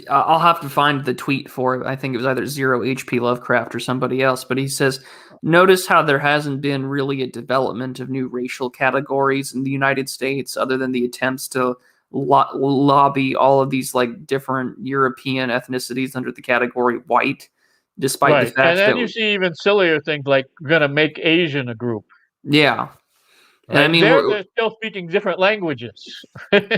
I'll have to find the tweet for it. I think it was either Zero HP Lovecraft or somebody else, but he says, notice how there hasn't been really a development of new racial categories in the United States other than the attempts to lobby all of these like different European ethnicities under the category white, despite the Right, and fact then that, you see even sillier things like we're going to make Asian a group. yeah. And I Right mean, there, they're still speaking different languages.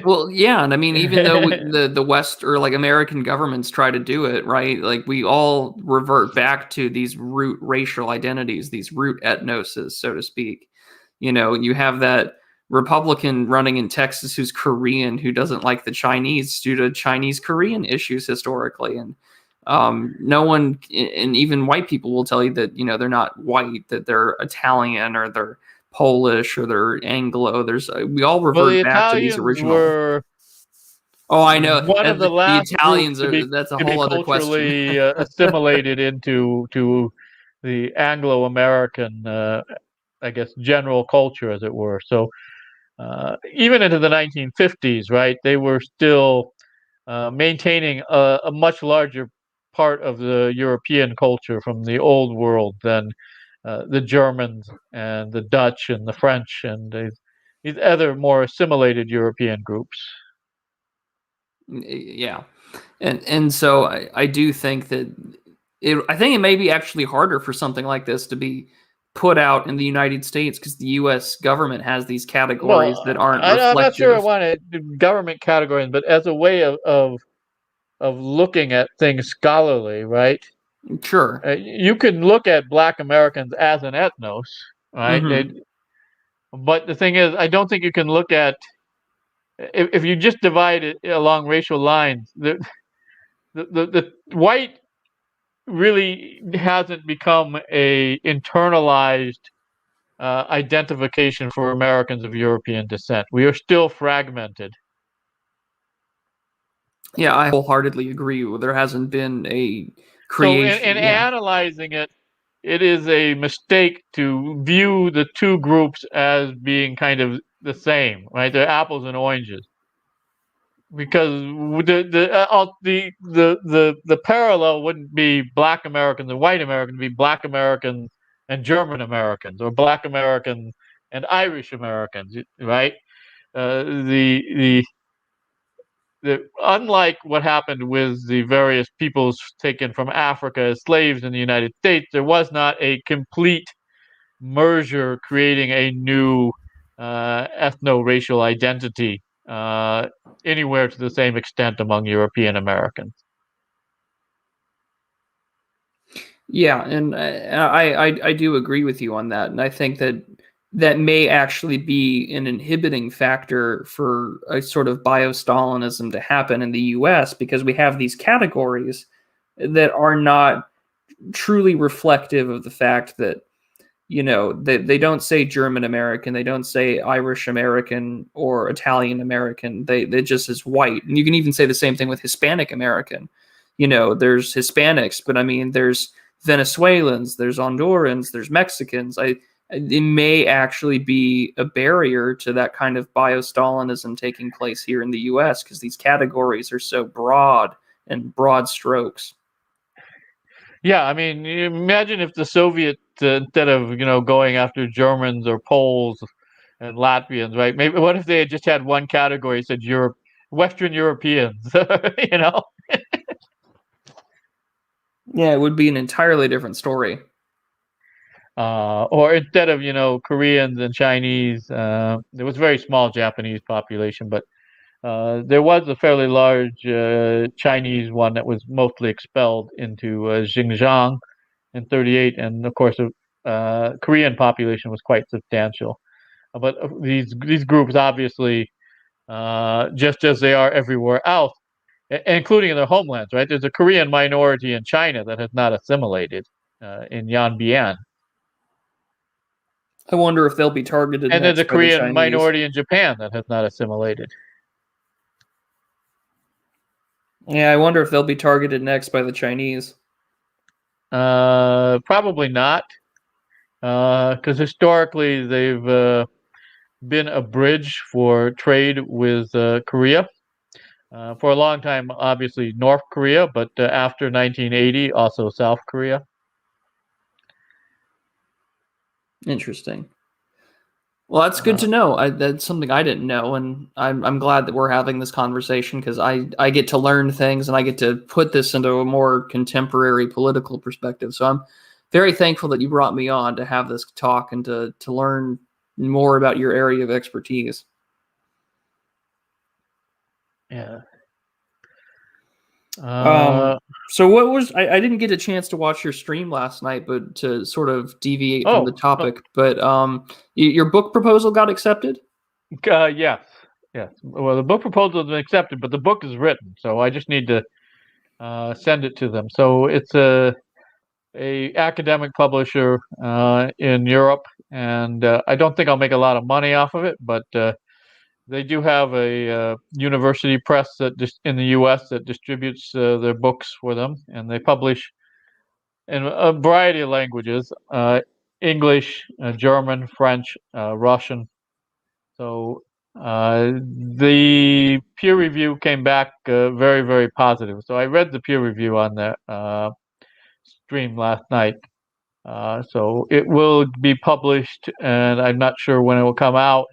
well, yeah, and I mean, even though the West or like American governments try to do it, right? Like we all revert back to these root racial identities, these root ethnoses, so to speak. You have that Republican running in Texas who's Korean, who doesn't like the Chinese due to Chinese Korean issues historically, and no one, and even white people will tell you that they're not white, that they're Italian or they're Polish or they're Anglo. We all Well, the revert back to these Italians original. were Oh, I know. one of And the the last groups Italians are. That's a to be whole other question. culturally assimilated into the Anglo-American, I guess, general culture, as it were. So even into the 1950s, right, they were still maintaining a much larger part of the European culture from the old world than the Germans and the Dutch and the French and these other more assimilated European groups. Yeah, and so I do think that I think it may be actually harder for something like this to be put out in the United States because the U.S. government has these categories that Well, aren't I'm not sure I reflective. want to government categories, but as a way of looking at things scholarly, right? Sure. You can look at Black Americans as an ethnos, right? Hmm. But the thing is, I don't think you can look at if you just divide it along racial lines. The white really hasn't become a internalized identification for Americans of European descent. We are still fragmented. Yeah, I wholeheartedly agree. There hasn't been a So in creation. Yeah. analyzing it, it is a mistake to view the two groups as being kind of the same, right? They're apples and oranges. Because the parallel wouldn't be Black Americans and white Americans, it'd be Black Americans and German Americans, or Black Americans and Irish Americans, right? The unlike what happened with the various peoples taken from Africa as slaves in the United States, there was not a complete merger creating a new ethno-racial identity anywhere to the same extent among European Americans. Yeah, and I do agree with you on that, and I think that that may actually be an inhibiting factor for a sort of BIoStalinism to happen in the U.S. because we have these categories that are not truly reflective of the fact that they don't say German American, they don't say Irish American or Italian American. They just is white, and you can even say the same thing with Hispanic American. There's Hispanics, but I mean there's Venezuelans, there's Hondurans, there's Mexicans. It may actually be a barrier to that kind of BIoStalinism taking place here in the U.S. because these categories are so broad and broad strokes. Yeah, I mean, imagine if the Soviets, instead of going after Germans or Poles and Latvians, right? Maybe what if they had just had one category said Western Europeans, Yeah, it would be an entirely different story. Or instead of Koreans and Chinese, there was a very small Japanese population, but there was a fairly large Chinese one that was mostly expelled into Xinjiang in '38, and of course the Korean population was quite substantial. But these groups obviously, just as they are everywhere else, including in their homelands, right? There's a Korean minority in China that has not assimilated in Yanbian. I wonder if they'll be targeted And there's a next by the Korean Chinese. minority in Japan that has not assimilated. Yeah, I wonder if they'll be targeted next by the Chinese. Probably not, because historically they've been a bridge for trade with Korea. For a long time, obviously North Korea, but after 1980, also South Korea. Interesting. Well, that's good to know. That's something I didn't know, and I'm glad that we're having this conversation because I get to learn things and I get to put this into a more contemporary political perspective. So I'm very thankful that you brought me on to have this talk and to learn more about your area of expertise. Yeah. So what was I didn't get a chance to watch your stream last night, but to sort of deviate from the topic, but your book proposal got accepted? Yes. Well, the book proposal has been accepted, but the book is written, so I just need to send it to them. So it's a academic publisher in Europe, and I don't think I'll make a lot of money off of it, but they do have a university press that just in the U.S. that distributes their books for them, and they publish in a variety of languages: English, German, French, Russian. So the peer review came back very, very positive. So I read the peer review on the stream last night. So it will be published, and I'm not sure when it will come out.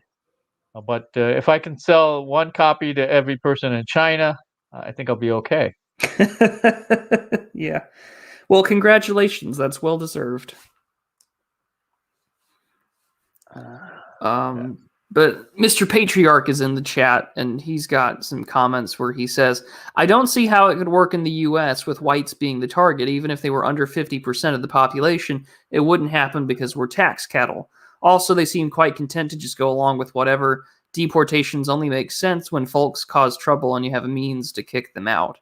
But if I can sell one copy to every person in China, I think I'll be okay. Yeah. Well, congratulations. That's well deserved. But Mr. Patriarch is in the chat, and he's got some comments where he says, I don't see how it could work in the U.S. with whites being the target. Even if they were under 50% of the population, it wouldn't happen because we're tax cattle. Also, they seem quite content to just go along with whatever. Deportations only make sense when folks cause trouble and you have a means to kick them out.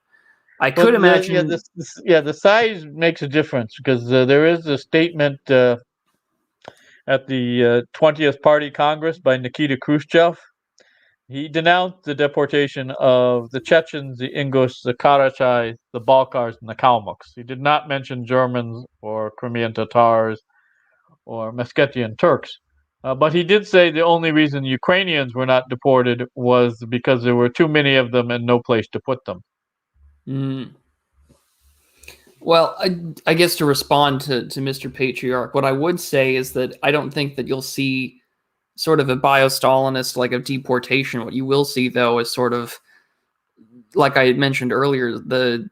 I could imagine... the size makes a difference because there is a statement at the 20th Party Congress by Nikita Khrushchev. He denounced the deportation of the Chechens, the Ingush, the Karachais, the Balkars, and the Kalmucks. He did not mention Germans or Crimean Tatars or Meskhetian Turks. But he did say the only reason Ukrainians were not deported was because there were too many of them and no place to put them. Well, I guess to respond to Mr. Patriarch, what I would say is that I don't think that you'll see sort of a bio-Stalinist like a deportation. What you will see, though, is sort of, like I had mentioned earlier, the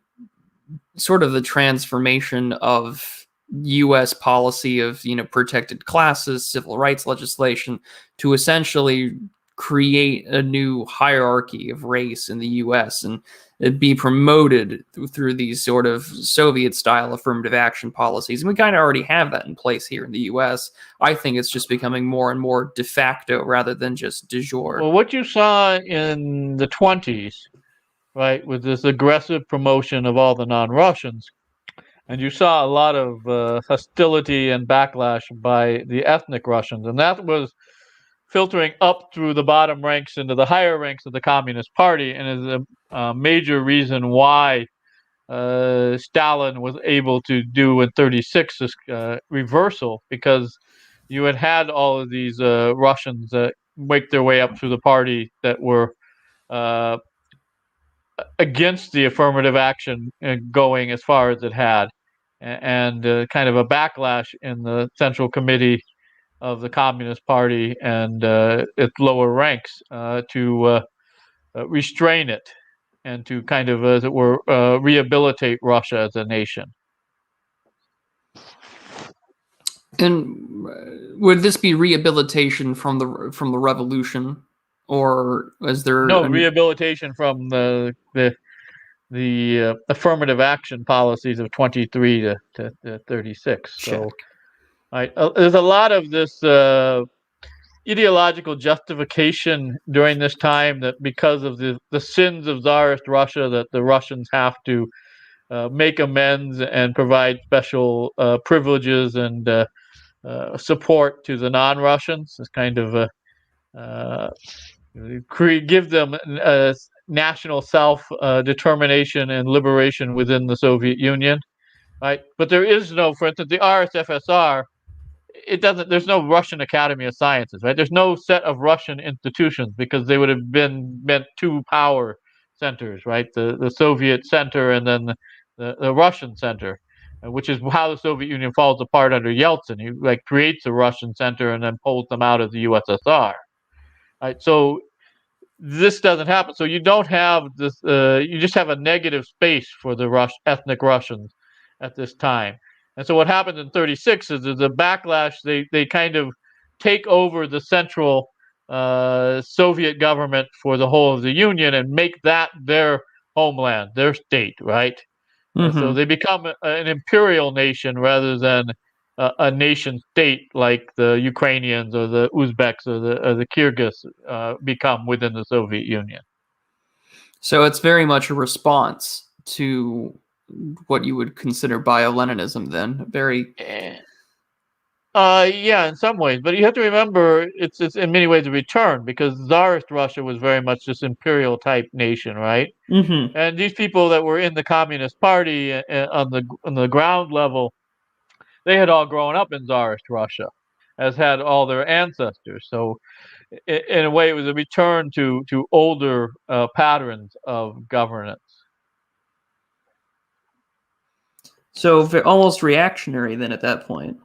sort of the transformation of U.S. policy of, protected classes, civil rights legislation, to essentially create a new hierarchy of race in the U.S. and it be promoted through these sort of Soviet-style affirmative action policies. And we kind of already have that in place here in the U.S. I think it's just becoming more and more de facto rather than just de jure. Well, what you saw in the 20s, right, with this aggressive promotion of all the non-Russians, and you saw a lot of hostility and backlash by the ethnic Russians, and that was filtering up through the bottom ranks into the higher ranks of the Communist Party, and is a major reason why Stalin was able to do in 36 this reversal, because you had all of these Russians make their way up through the party that were uh, against the affirmative action going as far as it had, and kind of a backlash in the Central Committee of the Communist Party and its lower ranks to restrain it and to kind of, as it were, rehabilitate Russia as a nation. And would this be rehabilitation from the revolution, or is there no rehabilitation from the affirmative action policies of 23 to 36? Check. So, there's a lot of this ideological justification during this time that because of the sins of Tsarist Russia, that the Russians have to make amends and provide special privileges and support to the non-Russians. It's kind of give them national self-determination and liberation within the Soviet Union, right? But there is no, for instance, the RSFSR. It doesn't. There's no Russian Academy of Sciences, right? There's no set of Russian institutions because they would have been meant two power centers, right? The Soviet center and then the Russian center, which is how the Soviet Union falls apart under Yeltsin. He creates a Russian center and then pulls them out of the USSR. Right? So this doesn't happen. So you don't have this. You just have a negative space for the ethnic Russians at this time. And so what happens in 36 is there's a backlash. They kind of take over the central Soviet government for the whole of the Union and make that their homeland, their state, right? And so they become an imperial nation rather than a nation state like the Ukrainians or the Uzbeks or the Kyrgyz become within the Soviet Union. So it's very much a response to what you would consider bio-Leninism then. Very... yeah, in some ways. But you have to remember it's in many ways a return, because Tsarist Russia was very much this imperial type nation, right? Mm-hmm. And these people that were in the Communist Party on the ground level, they had all grown up in Tsarist Russia, as had all their ancestors. So in a way, it was a return to older patterns of governance. So almost reactionary then at that point.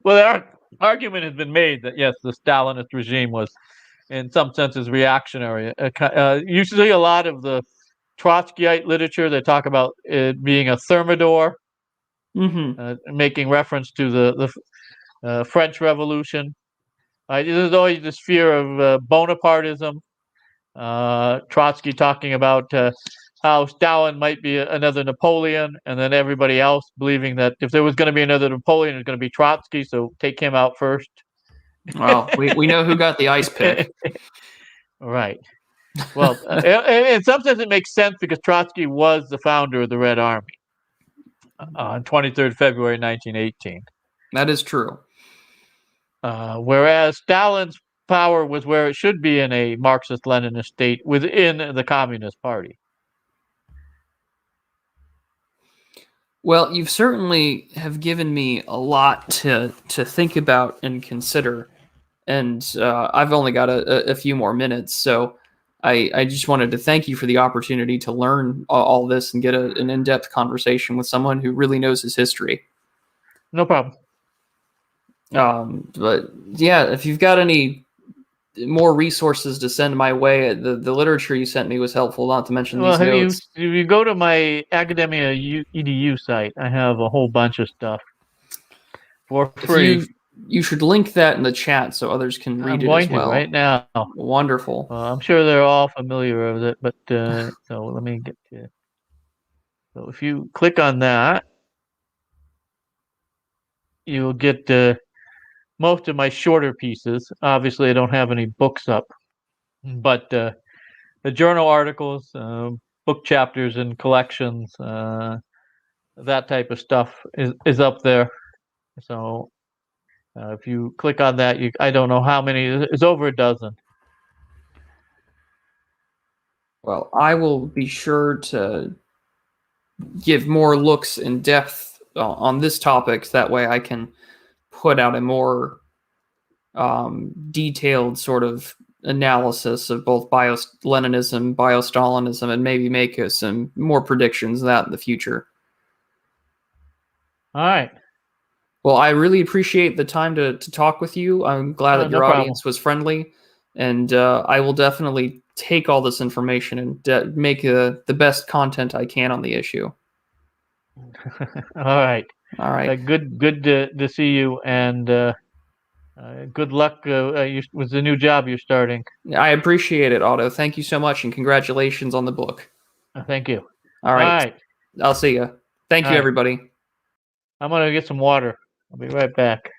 Well, the argument has been made that yes, the Stalinist regime was, in some senses, reactionary. You see a lot of the Trotskyite literature. They talk about it being a thermidor, making reference to the French Revolution. There's always this fear of Bonapartism. Trotsky talking about how Stalin might be another Napoleon, and then everybody else believing that if there was going to be another Napoleon, it was going to be Trotsky, so take him out first. Well, we know who got the ice pick. Right. Well, in some sense, it makes sense because Trotsky was the founder of the Red Army on 23rd February 1918. That is true. Whereas Stalin's power was where it should be in a Marxist-Leninist state within the Communist Party. Well, you've certainly have given me a lot to think about and consider, and I've only got a few more minutes, so I just wanted to thank you for the opportunity to learn all this and get an in-depth conversation with someone who really knows his history. No problem. But yeah, if you've got any more resources to send my way, the literature you sent me was helpful, not to mention Well, these notes. if you go to my Academia EDU site, I have a whole bunch of stuff for free. You should link that in the chat so others can read it as well. I'm going to right now. Wonderful. I'm sure they're all familiar with it, but so let me get to. So if you click on that, you'll get most of my shorter pieces. Obviously, I don't have any books up, but the journal articles, book chapters and collections, that type of stuff is up there. So if you click on that, I don't know how many. It's over a dozen. Well, I will be sure to give more looks in depth on this topic. That way I can put out a more detailed sort of analysis of both Leninism, BioStalinism, and maybe make some more predictions of that in the future. All right. Well, I really appreciate the time to talk with you. I'm glad that your audience was friendly, and I will definitely take all this information and make the best content I can on the issue. All right. All right. Good to see you, and good luck with the new job you're starting. I appreciate it, Otto. Thank you so much, and congratulations on the book. Thank you. All right. I'll see you. Thank you, everybody. I'm going to get some water. I'll be right back.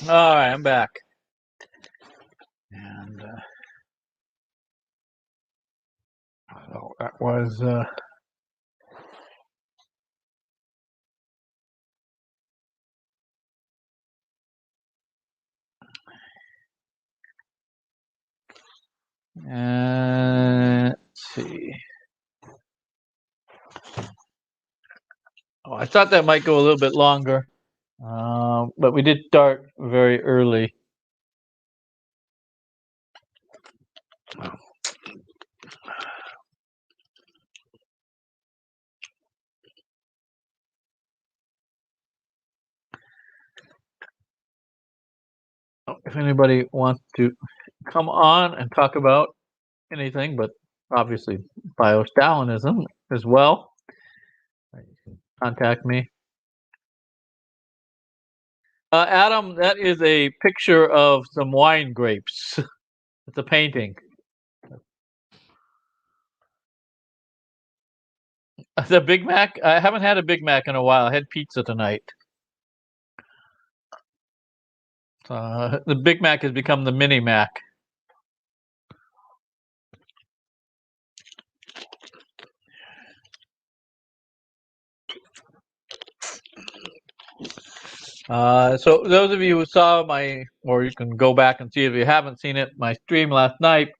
All right, I'm back. And so that was let's see. Oh, I thought that might go a little bit longer, but we did start very early. If anybody wants to come on and talk about anything, but obviously BioStalinism as well, contact me. Adam, that is a picture of some wine grapes. It's a painting. The Big Mac? I haven't had a Big Mac in a while. I had pizza tonight. The Big Mac has become the Mini Mac. So those of you who saw or you can go back and see if you haven't seen it, my stream last night,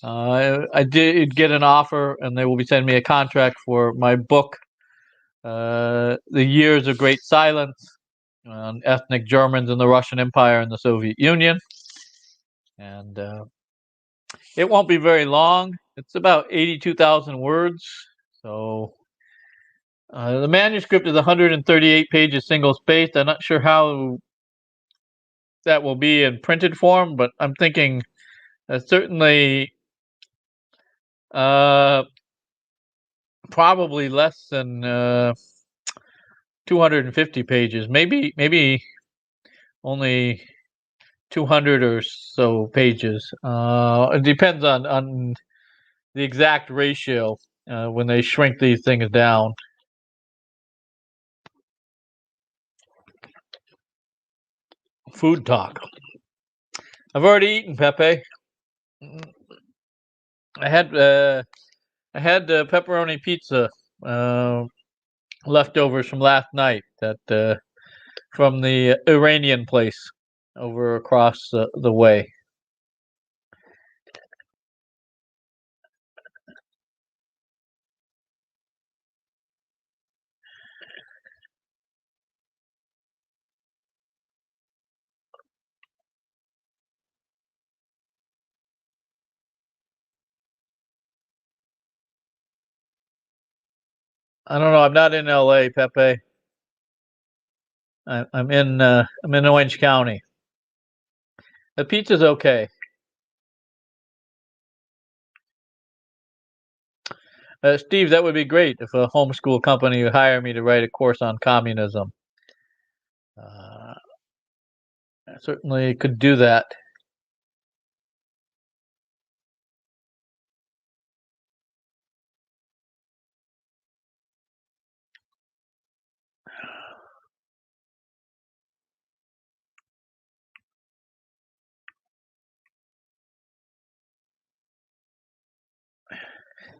I did get an offer, and they will be sending me a contract for my book, The Years of Great Silence, on ethnic Germans in the Russian Empire and the Soviet Union. And it won't be very long. It's about 82,000 words. So the manuscript is 138 pages, single-spaced. I'm not sure how that will be in printed form, but I'm thinking certainly probably less than 250 pages, maybe only 200 or so pages. It depends on the exact ratio when they shrink these things down. Food talk. I've already eaten, Pepe. I had pepperoni pizza leftovers from last night that from the Iranian place over across the way. I don't know. I'm not in L.A., Pepe. I'm in Orange County. The pizza's okay. Steve, that would be great if a homeschool company would hire me to write a course on communism. I certainly could do that.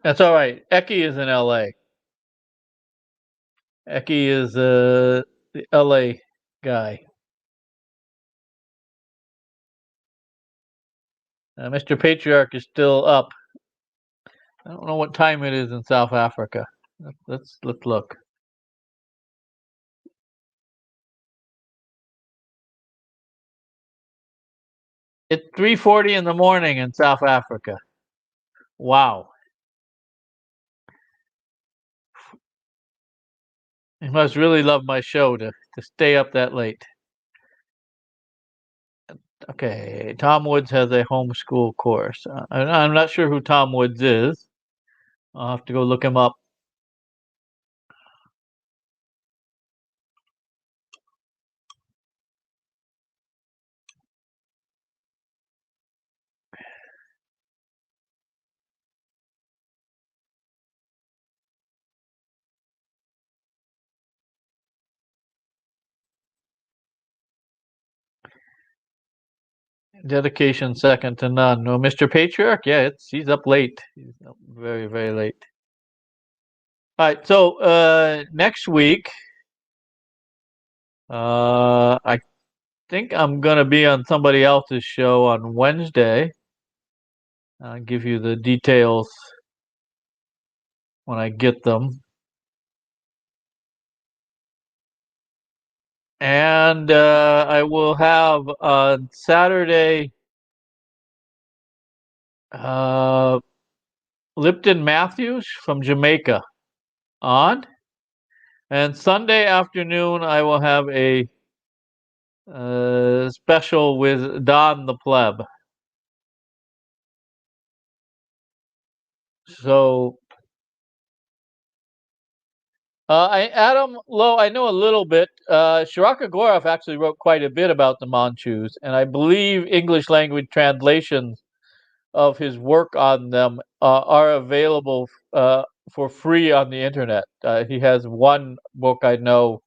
That's all right. Eki is in L.A. Eki is the L.A. guy. Mr. Patriarch is still up. I don't know what time it is in South Africa. Let's look. It's 3:40 in the morning in South Africa. Wow. You must really love my show to stay up that late. Okay, Tom Woods has a homeschool course. I'm not sure who Tom Woods is. I'll have to go look him up. Dedication second to none. No, Mr. Patriarch, yeah, he's up late. He's up very, very late. All right, so next week, I think I'm gonna be on somebody else's show on Wednesday. I'll give you the details when I get them. And I will have on Saturday Lipton Matthews from Jamaica on. And Sunday afternoon, I will have a special with Don the Pleb. So, Adam Lowe, I know a little bit. Shiraka Gorov actually wrote quite a bit about the Manchus, and I believe English language translations of his work on them are available for free on the internet. He has one book I know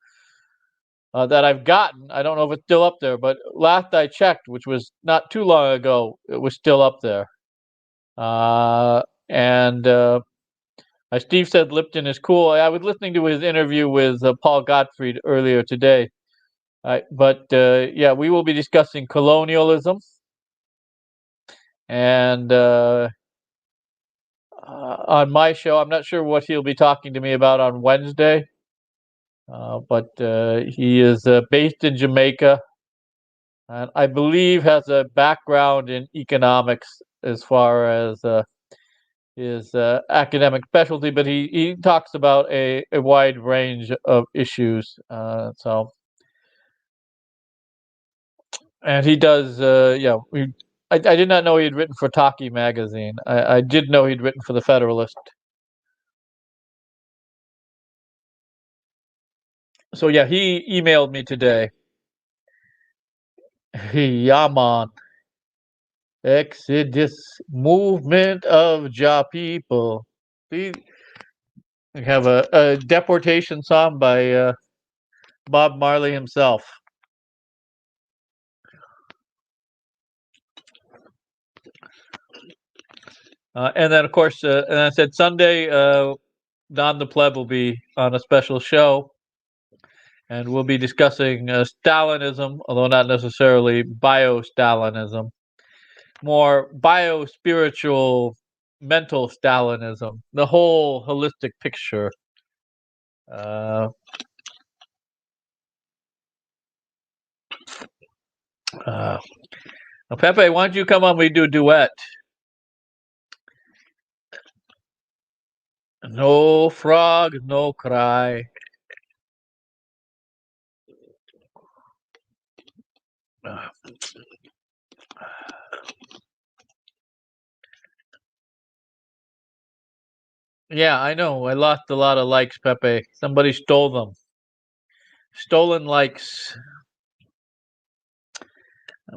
that I've gotten. I don't know if it's still up there, but last I checked, which was not too long ago, it was still up there. And Steve said Lipton is cool. I was listening to his interview with Paul Gottfried earlier today. But yeah, we will be discussing colonialism. And on my show, I'm not sure what he'll be talking to me about on Wednesday. But he is based in Jamaica, and I believe has a background in economics as far as his academic specialty. But he talks about a wide range of issues. And he does. Yeah, I did not know he had written for Taki magazine. I did know he'd written for the Federalist. So yeah, he emailed me today. Yaman. Exodus movement of Ja people. We have a deportation song by Bob Marley himself. And then, of course, and I said Sunday, Don the Pleb will be on a special show, and we'll be discussing Stalinism, although not necessarily BIoStalinism, more bio-spiritual, mental Stalinism, the whole holistic picture. Well, Pepe, why don't you come on? We do a duet. No frog, no cry. Yeah, I know. I lost a lot of likes, Pepe. Somebody stole them. Stolen likes.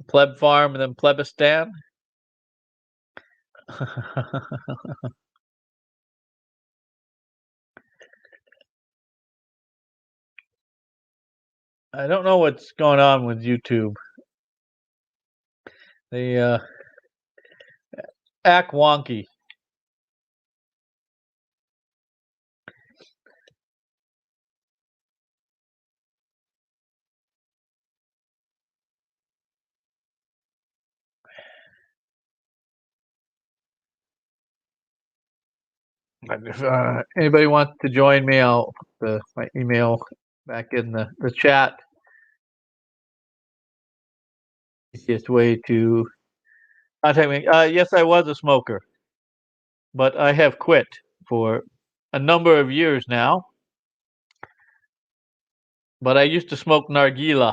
Pleb Farm and then Plebistan. I don't know what's going on with YouTube. They act wonky. If anybody wants to join me, I'll put my email back in the chat. Easiest way to contact me. Yes, I was a smoker, but I have quit for a number of years now. But I used to smoke nargila.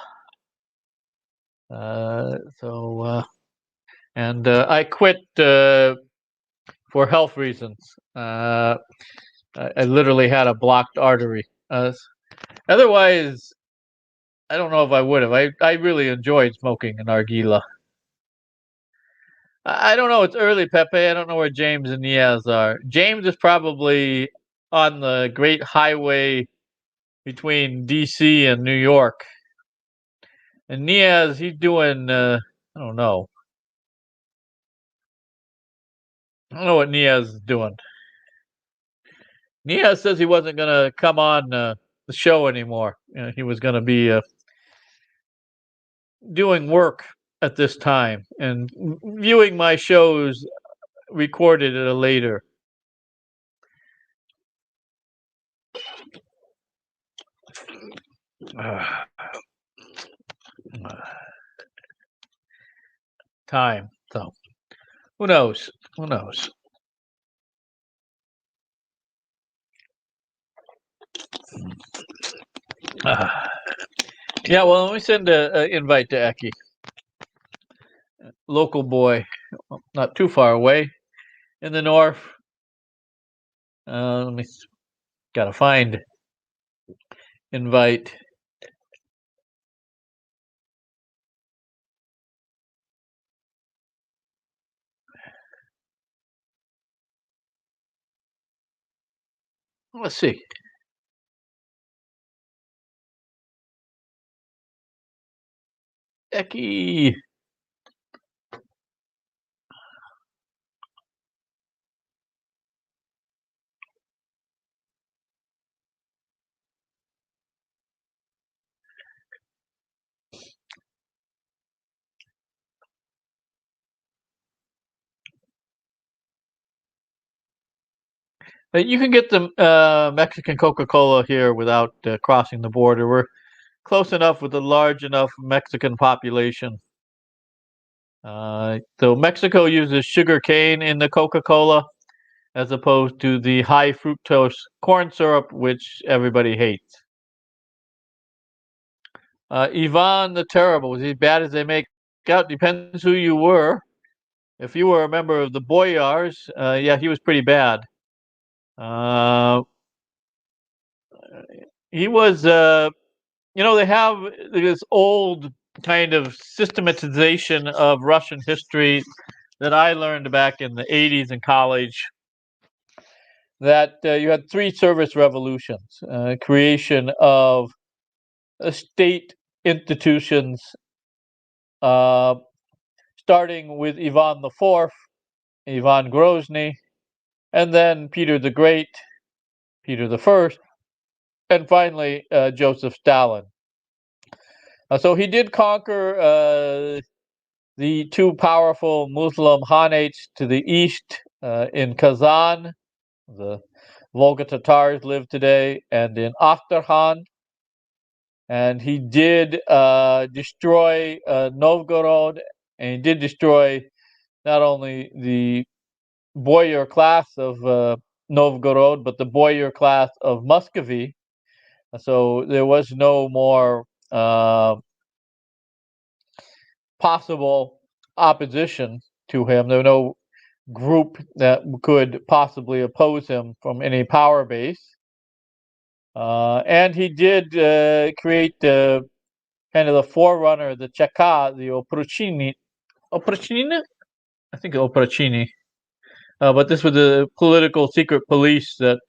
And I quit for health reasons. I literally had a blocked artery. Otherwise, I don't know if I would have. I really enjoyed smoking an nargila. I don't know. It's early, Pepe. I don't know where James and Niaz are. James is probably on the great highway between D.C. and New York. And Niaz, he's doing, I don't know. I don't know what Niaz is doing. Niaz says he wasn't going to come on the show anymore. He was going to be doing work at this time and viewing my shows recorded at a later. Time. So who knows? Who knows? Yeah, well, let me send an invite to Eki. Local boy, not too far away in the north. Let me gotta find invite. Let's see. Eki. You can get the Mexican Coca-Cola here without crossing the border. We're close enough with a large enough Mexican population. So Mexico uses sugar cane in the Coca-Cola as opposed to the high fructose corn syrup, which everybody hates. Ivan the Terrible, was he as bad as they make out? Depends who you were. If you were a member of the Boyars, yeah, he was pretty bad. He was, they have this old kind of systematization of Russian history that I learned back in the 80s in college, that you had three service revolutions: creation of state institutions, uh, starting with Ivan IV, Ivan Grozny, and then Peter the Great, Peter the First, and finally Joseph Stalin. So he did conquer the two powerful Muslim Khanates to the east in Kazan. The Volga Tatars live today, and in Astrakhan. And he did destroy Novgorod, and he did destroy not only the boyar class of Novgorod, but the boyar class of Muscovy. So there was no more possible opposition to him. There was no group that could possibly oppose him from any power base. And he did create kind of the forerunner, the Cheka, the Oprocini. Oprocini? I think Oprocini. But this was the political secret police that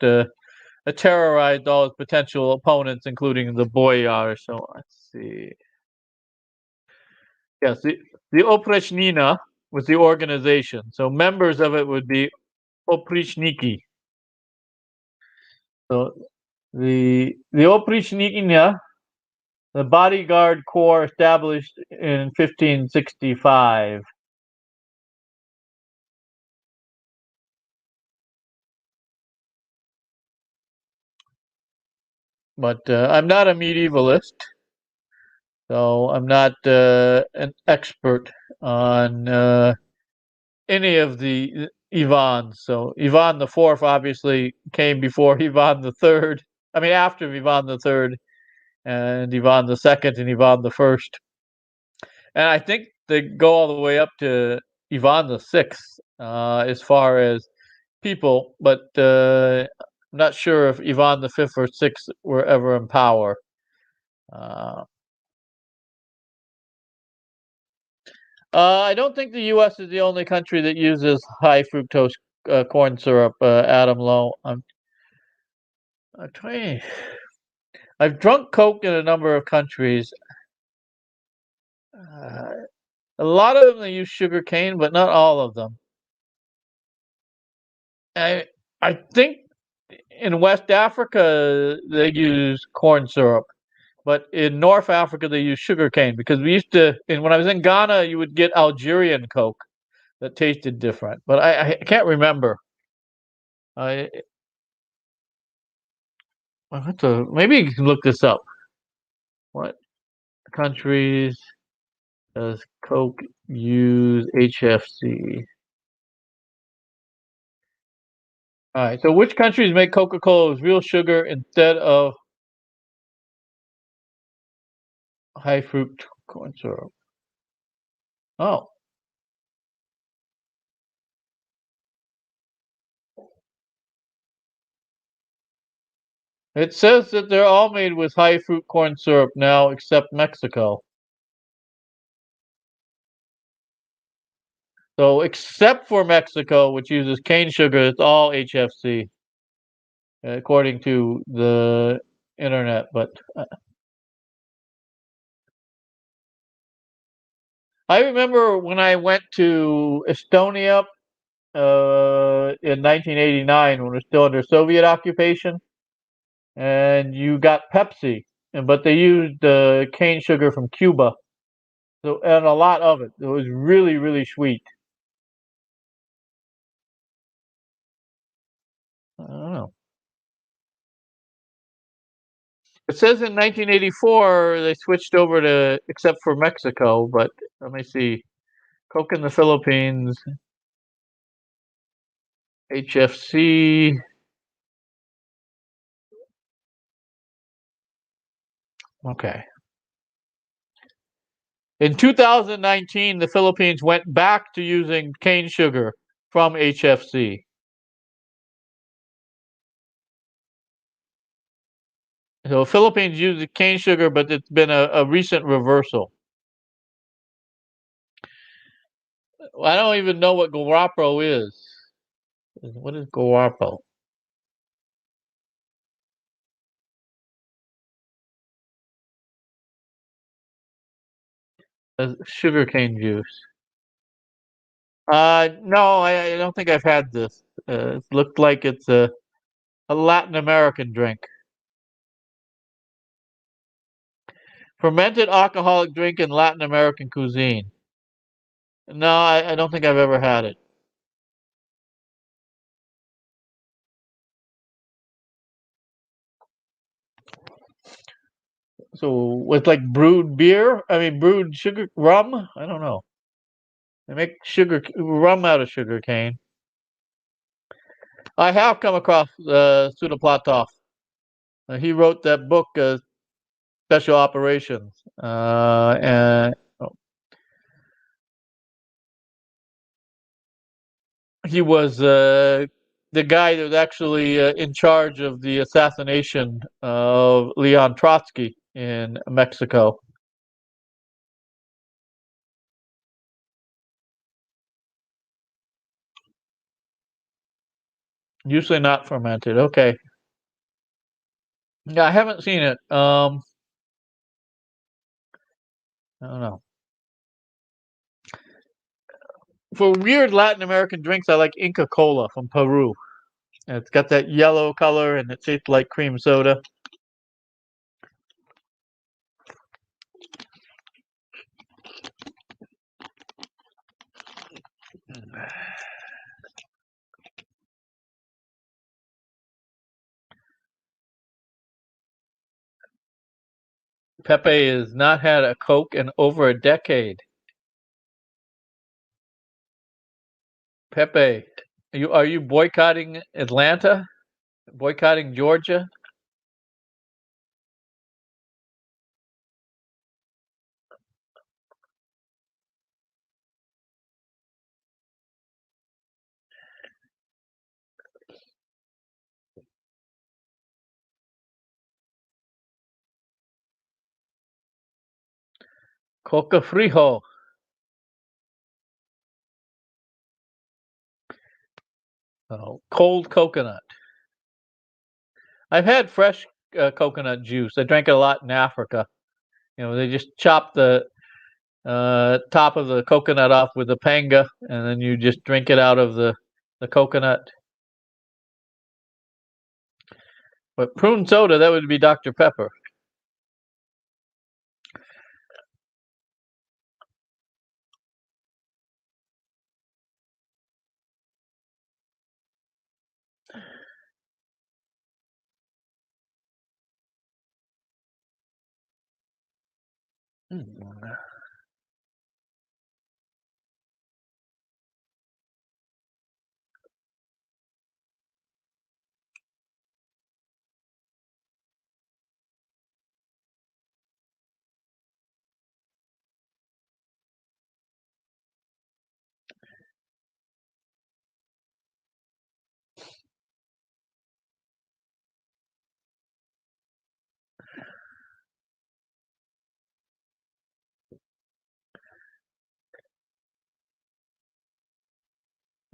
terrorized all his potential opponents, including the boyar. So let's see. Yes, the Oprichnina was the organization. So members of it would be Oprichniki. So the Oprichnina, the bodyguard corps established in 1565. But I'm not a medievalist, so I'm not an expert on any of the Ivans. So Ivan the Fourth obviously came before Ivan the Third. I mean, after Ivan the Third, and Ivan the Second, and Ivan the First. And I think they go all the way up to Ivan the Sixth as far as people, but I'm not sure if Ivan the Fifth or Sixth were ever in power. I don't think the U.S. is the only country that uses high fructose corn syrup, Adam Lowe. I'm trying. I've drunk Coke in a number of countries. A lot of them they use sugar cane, but not all of them. I I think in West Africa they use corn syrup, but in North Africa they use sugar cane because we used to. And when I was in Ghana, you would get Algerian Coke that tasted different, but I can't remember. I maybe you can look this up. What countries does Coke use HFC? All right. So which countries make Coca-Cola with real sugar instead of high fruit corn syrup? Oh, it says that they're all made with high fruit corn syrup now, except Mexico. So except for Mexico, which uses cane sugar, it's all HFC, according to the internet. But I remember when I went to Estonia in 1989, when it was still under Soviet occupation, and you got Pepsi, but they used cane sugar from Cuba, so and a lot of it. It was really, really sweet. I don't know. It says in 1984 they switched over to, except for Mexico, but let me see. Coke in the Philippines, HFC. Okay. In 2019, the Philippines went back to using cane sugar from HFC. So Philippines uses cane sugar, but it's been a recent reversal. I don't even know what guarapo is. What is guarapo? Sugarcane juice. No, I don't think I've had this. It looked like it's a Latin American drink. Fermented alcoholic drink in Latin American cuisine. No, I don't think I've ever had it. So with like brewed beer, I mean brewed sugar rum. I don't know. They make sugar rum out of sugar cane. I have come across Platov. He wrote that book, Special Operations, and he was the guy that was actually in charge of the assassination of Leon Trotsky in Mexico. Usually not fermented. Okay. Yeah, I haven't seen it. I don't know. For weird Latin American drinks, I like Inca Cola from Peru. It's got that yellow color and it tastes like cream soda. Pepe has not had a Coke in over a decade. Pepe, are you boycotting Atlanta? Boycotting Georgia? Coca Frijo. Oh, cold coconut. I've had fresh coconut juice. I drank it a lot in Africa. They just chop the top of the coconut off with a panga, and then you just drink it out of the coconut. But prune soda, that would be Dr. Pepper. Hmm.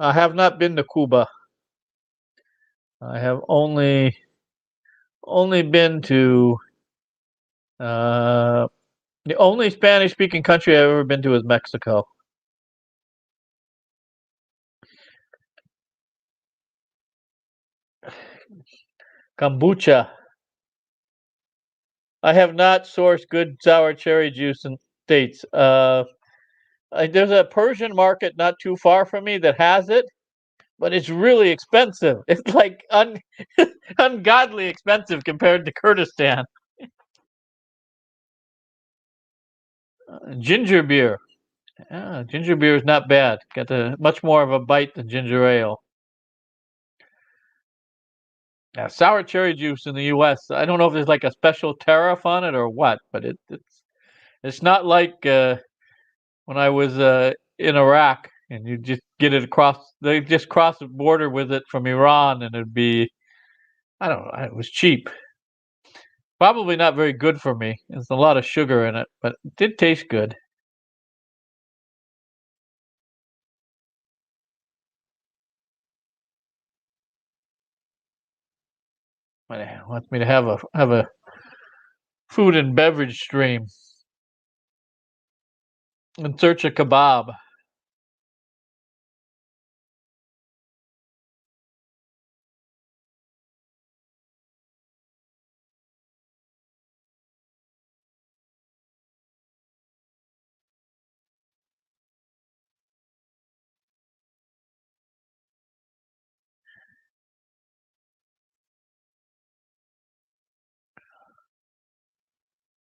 I have not been to Cuba. I have only been to uh, the only Spanish speaking country I've ever been to is Mexico. Kombucha. I have not sourced good sour cherry juice in states. There's a Persian market not too far from me that has it, but it's really expensive. It's like ungodly expensive compared to Kurdistan. Ginger beer. Yeah, ginger beer is not bad. Got much more of a bite than ginger ale. Yeah, sour cherry juice in the U.S. I don't know if there's like a special tariff on it or what, but it's not like when I was in Iraq and you just get it across. They just cross the border with it from Iran, and it'd be I don't know. It was cheap. Probably not very good for me. There's a lot of sugar in it, but it did taste good. wants me to have a food and beverage stream. In search of kebab.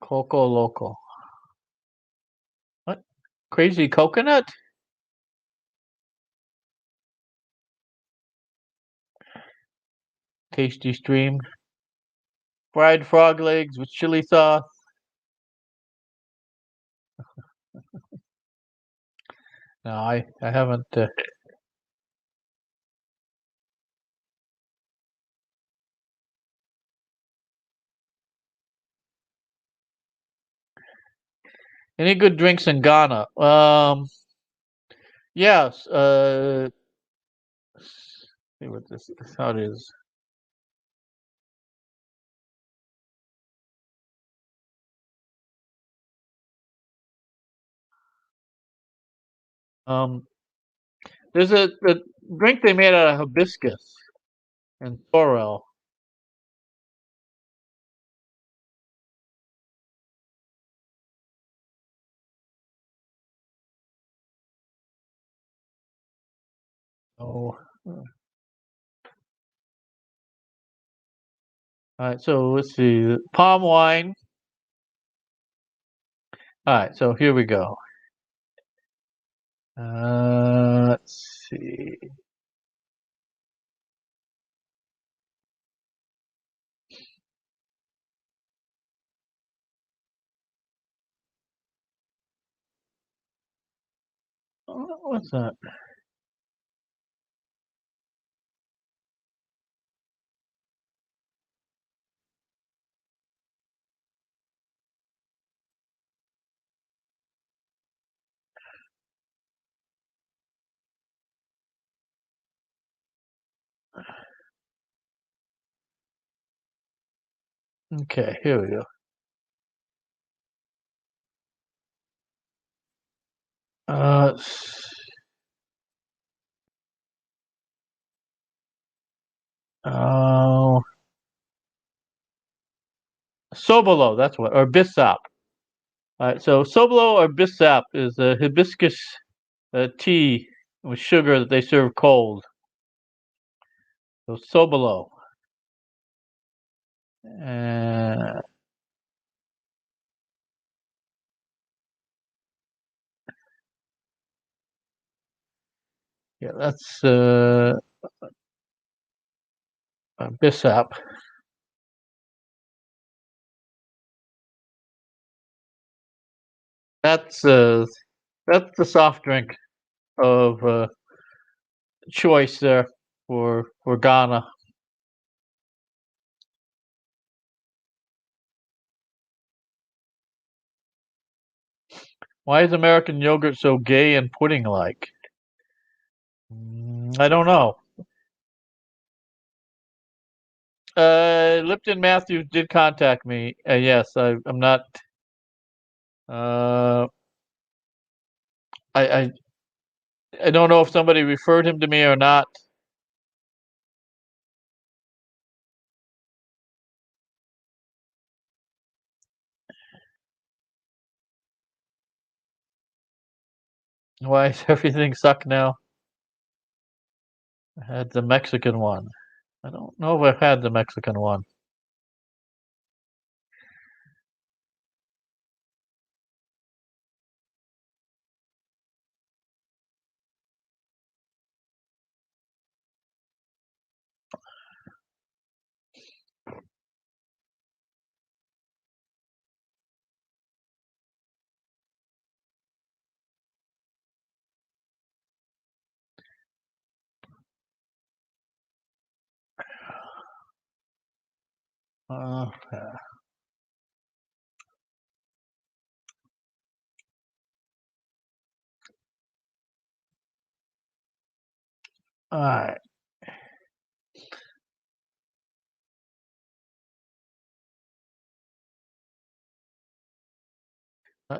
Coco Loco. What? Crazy coconut? Tasty stream. Fried frog legs with chili sauce. No, I haven't. Any good drinks in Ghana? Yes. See what this is. How it is. Um, there's a drink they made out of hibiscus and sorrel. Oh. All right. So let's see. Palm wine. All right. So here we go. Let's see. What's that? Okay. Here we go. Uh, oh, Sobolo, that's what, or Bissap. All right, so Sobolo or Bissap is a hibiscus tea with sugar that they serve cold. So Sobolo. Uh, yeah, that's Bissap. That's uh, that's the soft drink of choice there for Ghana. Why is American yogurt so gay and pudding-like? I don't know. Lipton Matthews did contact me. Yes, I'm not. Uh, I, I I don't know if somebody referred him to me or not. Why is everything suck now? I had the Mexican one. I don't know if I've had the Mexican one. Yeah. All right.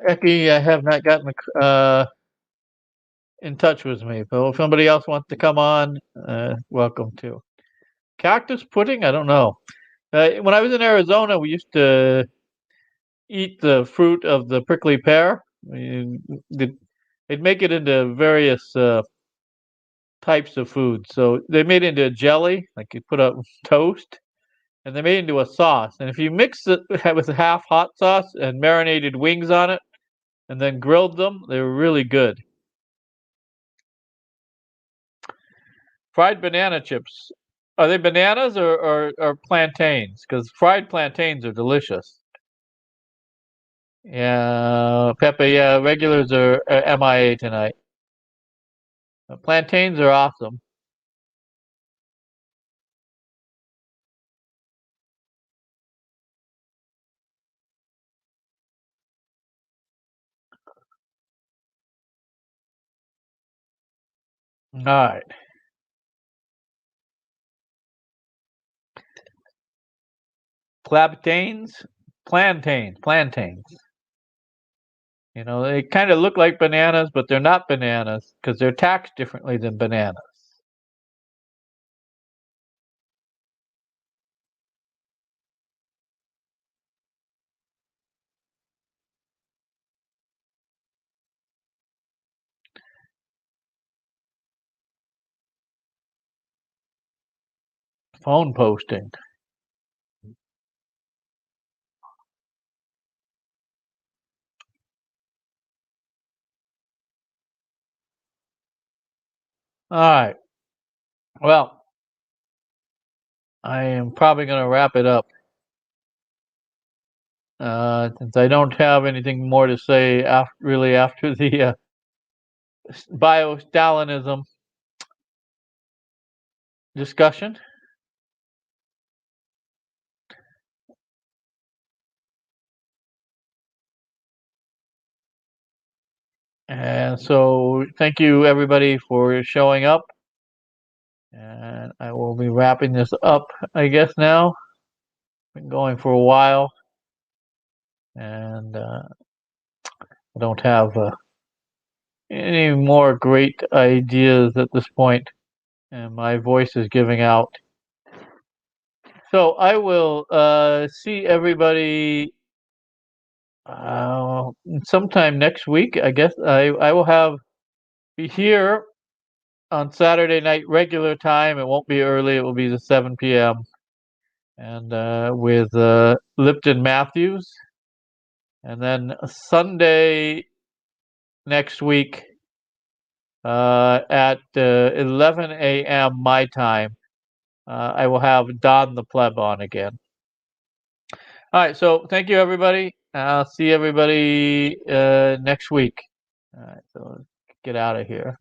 Eki, I have not gotten in touch with me, but if somebody else wants to come on, welcome to. Cactus pudding? I don't know. When I was in Arizona, we used to eat the fruit of the prickly pear. They'd make it into various types of food. So they made it into a jelly, like you put up toast, and they made it into a sauce. And if you mix it with half hot sauce and marinated wings on it, and then grilled them, they were really good. Fried banana chips. Are they bananas or plantains? Because fried plantains are delicious. Yeah, Pepe, yeah, regulars are MIA tonight. Plantains are awesome. All right. Plantains. You know, they kind of look like bananas, but they're not bananas because they're taxed differently than bananas. Phone posting. All right. Well, I am probably going to wrap it up. Since I don't have anything more to say after the BIoStalinism discussion. And so thank you everybody for showing up. And I will be wrapping this up, I guess now. Been going for a while. And I don't have any more great ideas at this point. And my voice is giving out. So I will see everybody sometime next week. I guess I will be here on Saturday night regular time. It won't be early. It will be the 7 p.m. and with Lipton Matthews, and then Sunday next week at 11 a.m. my time. I will have Don the Pleb on again. All right, so thank you, everybody. I'll see everybody next week. All right, so let's get out of here.